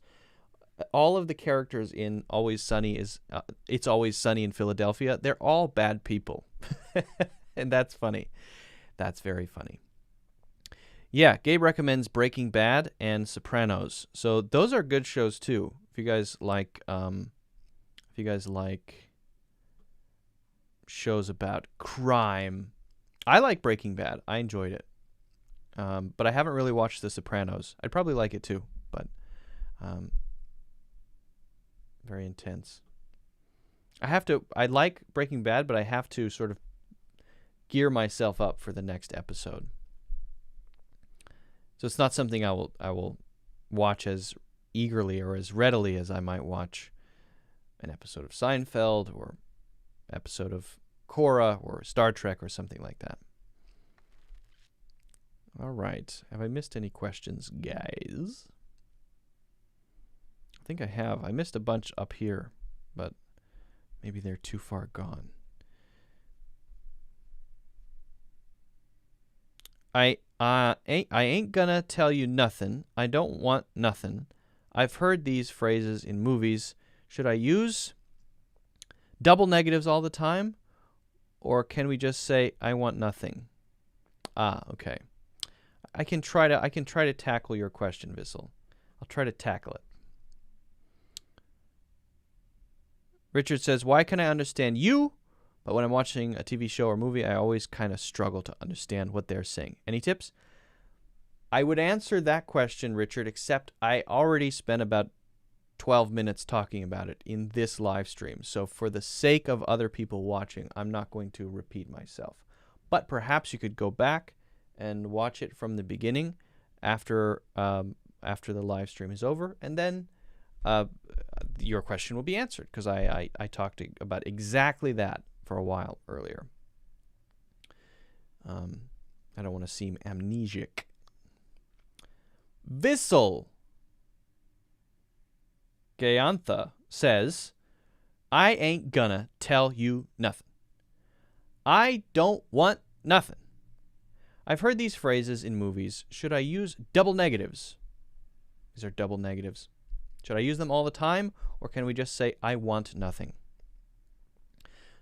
all of the characters in Always Sunny It's Always Sunny in Philadelphia. They're all bad people. And that's funny. That's very funny. Yeah, Gabe recommends Breaking Bad and Sopranos. So those are good shows too. If you guys like shows about crime. I like Breaking Bad. I enjoyed it. But I haven't really watched The Sopranos. I'd probably like it too, but very intense. I like Breaking Bad, but I have to sort of gear myself up for the next episode. So it's not something I will watch as eagerly or as readily as I might watch an episode of Seinfeld or episode of Korra or Star Trek or something like that. All right. Have I missed any questions, guys? I think I have. I missed a bunch up here, but maybe they're too far gone. I ain't gonna tell you nothing. I don't want nothing. I've heard these phrases in movies. Should I use double negatives all the time? Or can we just say, I want nothing? Okay. I can try to tackle your question, Vissel. I'll try to tackle it. Richard says, why can I understand you, but when I'm watching a TV show or movie, I always kind of struggle to understand what they're saying? Any tips? I would answer that question, Richard, except I already spent about 12 minutes talking about it in this live stream. So for the sake of other people watching, I'm not going to repeat myself. But perhaps you could go back and watch it from the beginning after the live stream is over, and then your question will be answered, because I talked about exactly that for a while earlier. I don't want to seem amnesic. Vissel Gayantha says, I ain't gonna tell you nothing. I don't want nothing. I've heard these phrases in movies. Should I use double negatives? These are double negatives. Should I use them all the time, or can we just say, I want nothing?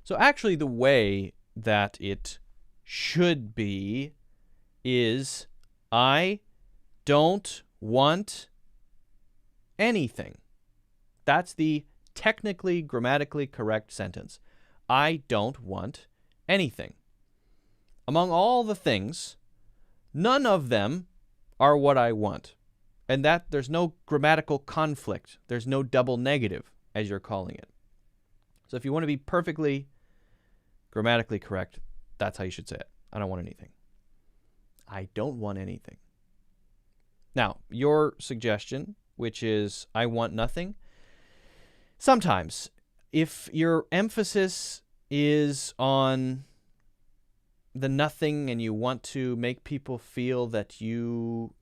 So actually the way that it should be is, I don't want anything. That's the technically, grammatically correct sentence. I don't want anything. Among all the things, none of them are what I want. And that there's no grammatical conflict. There's no double negative, as you're calling it. So if you want to be perfectly grammatically correct, that's how you should say it. I don't want anything. I don't want anything. Now, your suggestion, which is I want nothing, sometimes if your emphasis is on the nothing and you want to make people feel that you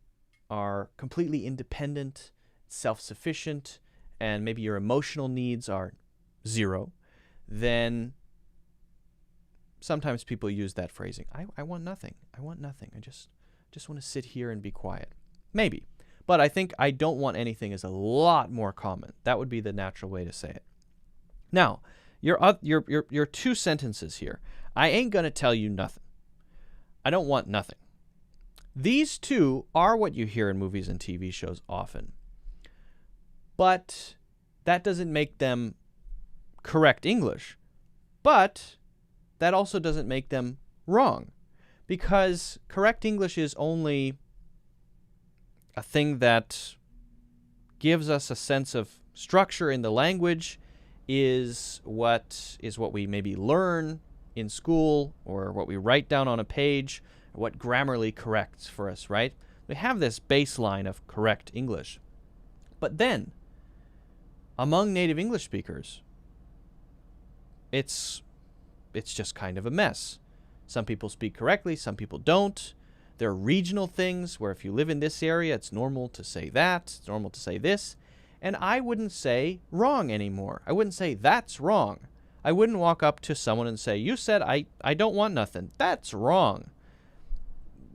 are completely independent, self-sufficient, and maybe your emotional needs are zero, then sometimes people use that phrasing. I want nothing. I want nothing. I just want to sit here and be quiet. Maybe. But I think I don't want anything is a lot more common. That would be the natural way to say it. Now, your two sentences here. I ain't going to tell you nothing. I don't want nothing. These two are what you hear in movies and TV shows often. But that doesn't make them correct English. But that also doesn't make them wrong. Because correct English is only a thing that gives us a sense of structure in the language, is what we maybe learn in school, or what we write down on a page, or what grammarly corrects for us, right? We have this baseline of correct English. But then, among native English speakers, it's just kind of a mess. Some people speak correctly, some people don't. There are regional things where if you live in this area, it's normal to say that, it's normal to say this. And I wouldn't say wrong anymore. I wouldn't say that's wrong. I wouldn't walk up to someone and say, you said I don't want nothing. That's wrong.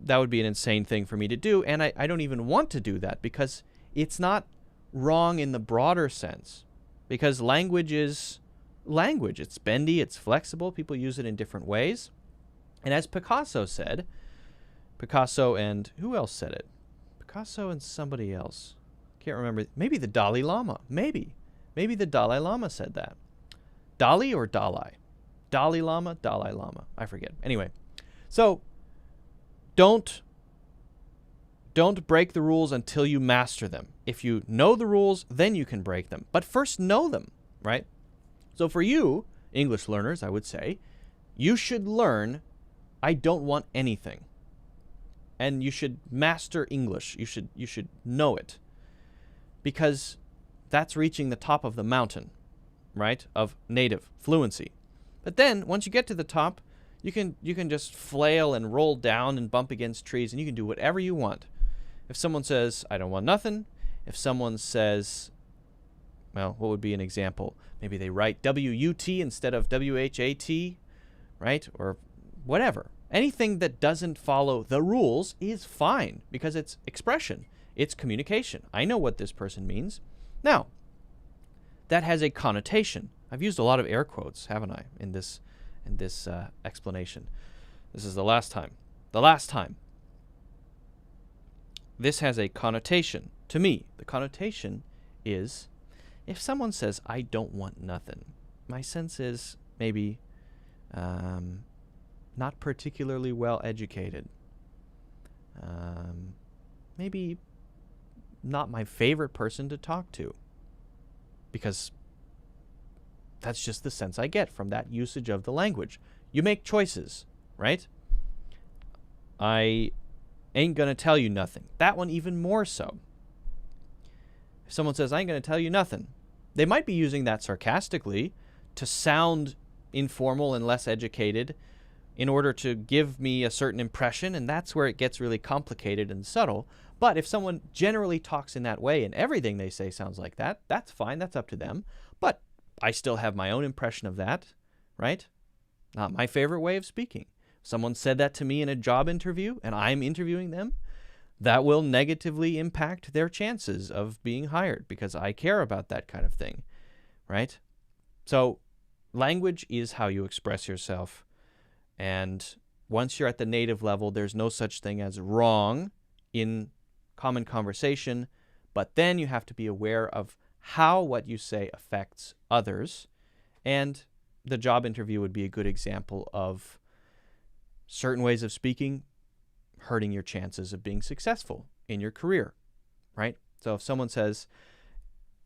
That would be an insane thing for me to do, and I don't even want to do that, because it's not wrong in the broader sense. Because language is language. It's bendy, it's flexible, people use it in different ways. And as Picasso said, Picasso and who else said it? Picasso and somebody else. Can't remember. Maybe the Dalai Lama. Maybe the Dalai Lama said that. Dali or Dalai? Dalai Lama? Dalai Lama. I forget. Anyway, so don't break the rules until you master them. If you know the rules, then you can break them. But first know them, right? So for you, English learners, I would say, you should learn I don't want anything. And you should master English. You should know it. Because that's reaching the top of the mountain. right, of native fluency. But then once you get to the top, you can just flail and roll down and bump against trees, and you can do whatever you want. If someone says, I don't want nothing, if someone says, well, what would be an example? Maybe they write W-U-T instead of W-H-A-T, right? Or whatever. Anything that doesn't follow the rules is fine because it's expression. It's communication. I know what this person means. Now, that has a connotation. I've used a lot of air quotes, haven't I, in this explanation. This is the last time. The last time. This has a connotation. To me, the connotation is if someone says, I don't want nothing, my sense is maybe not particularly well educated. Maybe not my favorite person to talk to, because that's just the sense I get from that usage of the language. You make choices, right? I ain't gonna tell you nothing. That one even more so. If someone says, I ain't gonna tell you nothing, they might be using that sarcastically to sound informal and less educated in order to give me a certain impression, and that's where it gets really complicated and subtle. But if someone generally talks in that way and everything they say sounds like that, that's fine, that's up to them. But I still have my own impression of that, right? Not my favorite way of speaking. If someone said that to me in a job interview and I'm interviewing them, that will negatively impact their chances of being hired because I care about that kind of thing, right? So language is how you express yourself. And once you're at the native level, there's no such thing as wrong in common conversation, but then you have to be aware of how what you say affects others. And the job interview would be a good example of certain ways of speaking hurting your chances of being successful in your career, right? So if someone says,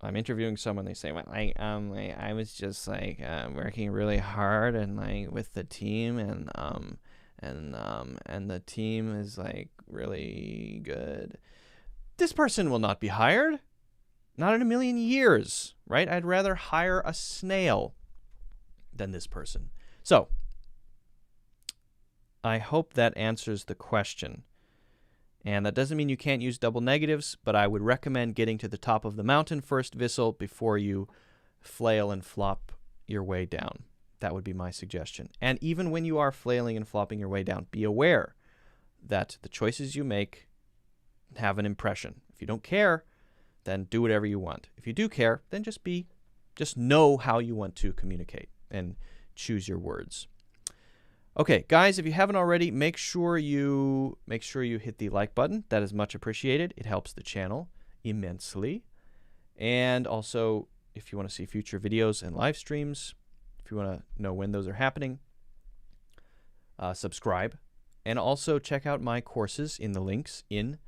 I'm interviewing someone, they say, well, I was just working really hard and with the team and the team is really good. This person will not be hired. Not in a million years, right? I'd rather hire a snail than this person. So I hope that answers the question. And that doesn't mean you can't use double negatives, but I would recommend getting to the top of the mountain first, Vissel, before you flail and flop your way down. That would be my suggestion. And even when you are flailing and flopping your way down, be aware that the choices you make have an impression. If you don't care, then do whatever you want. If you do care, then just know how you want to communicate and choose your words. Okay, guys, if you haven't already, make sure you hit the like button. That is much appreciated. It helps the channel immensely. And also, if you want to see future videos and live streams, if you want to know when those are happening, subscribe. And also check out my courses in the links in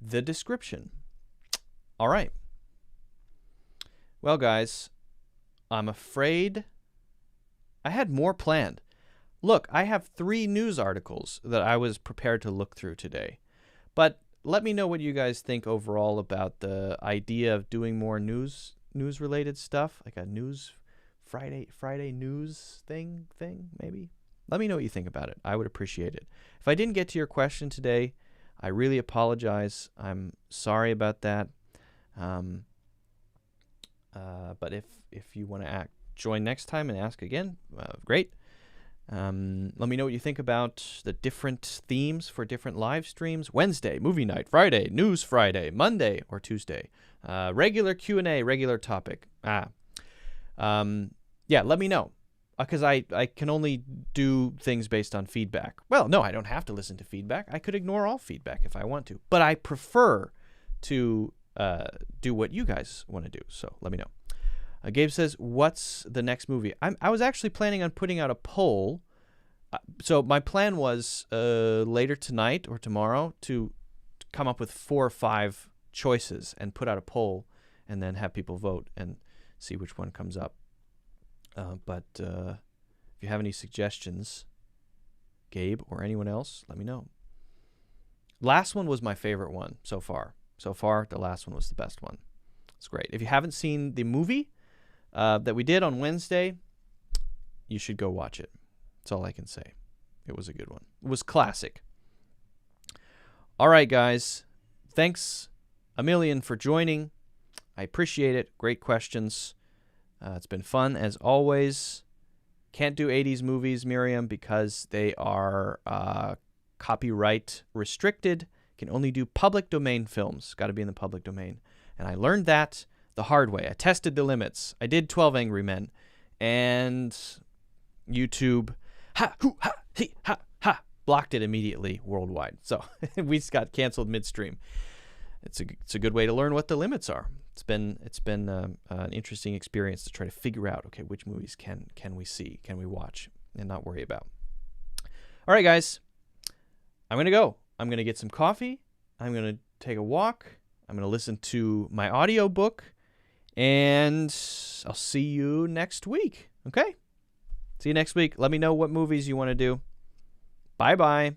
the description. All right. Well, guys, I'm afraid I had more planned. Look, I have 3 news articles that I was prepared to look through today. But let me know what you guys think overall about the idea of doing more news-related stuff, like a news Friday news thing, maybe. Let me know what you think about it. I would appreciate it. If I didn't get to your question today, I really apologize. I'm sorry about that. But if you want to join next time and ask again, great. Let me know what you think about the different themes for different live streams. Wednesday, movie night. Friday, news Friday. Monday or Tuesday. Regular Q&A, regular topic. Yeah, let me know. Because I can only do things based on feedback. Well, no, I don't have to listen to feedback. I could ignore all feedback if I want to. But I prefer to do what you guys want to do. So let me know. Gabe says, what's the next movie? I was actually planning on putting out a poll. So my plan was later tonight or tomorrow to come up with 4 or 5 choices and put out a poll and then have people vote and see which one comes up. But if you have any suggestions, Gabe or anyone else, let me know. Last one was my favorite one so far. So far, the last one was the best one. It's great. If you haven't seen the movie, that we did on Wednesday, you should go watch it. That's all I can say. It was a good one. It was classic. All right, guys. Thanks a million for joining. I appreciate it. Great questions. It's been fun, as always. Can't do 80s movies, Miriam, because they are copyright restricted. Can only do public domain films. Got to be in the public domain. And I learned that the hard way. I tested the limits. I did 12 Angry Men. And YouTube blocked it immediately worldwide. So we just got canceled midstream. It's a good way to learn what the limits are. It's been an interesting experience to try to figure out, okay, which movies can we see, can we watch, and not worry about. All right, guys, I'm going to go. I'm going to get some coffee. I'm going to take a walk. I'm going to listen to my audiobook, and I'll see you next week, okay? See you next week. Let me know what movies you want to do. Bye-bye.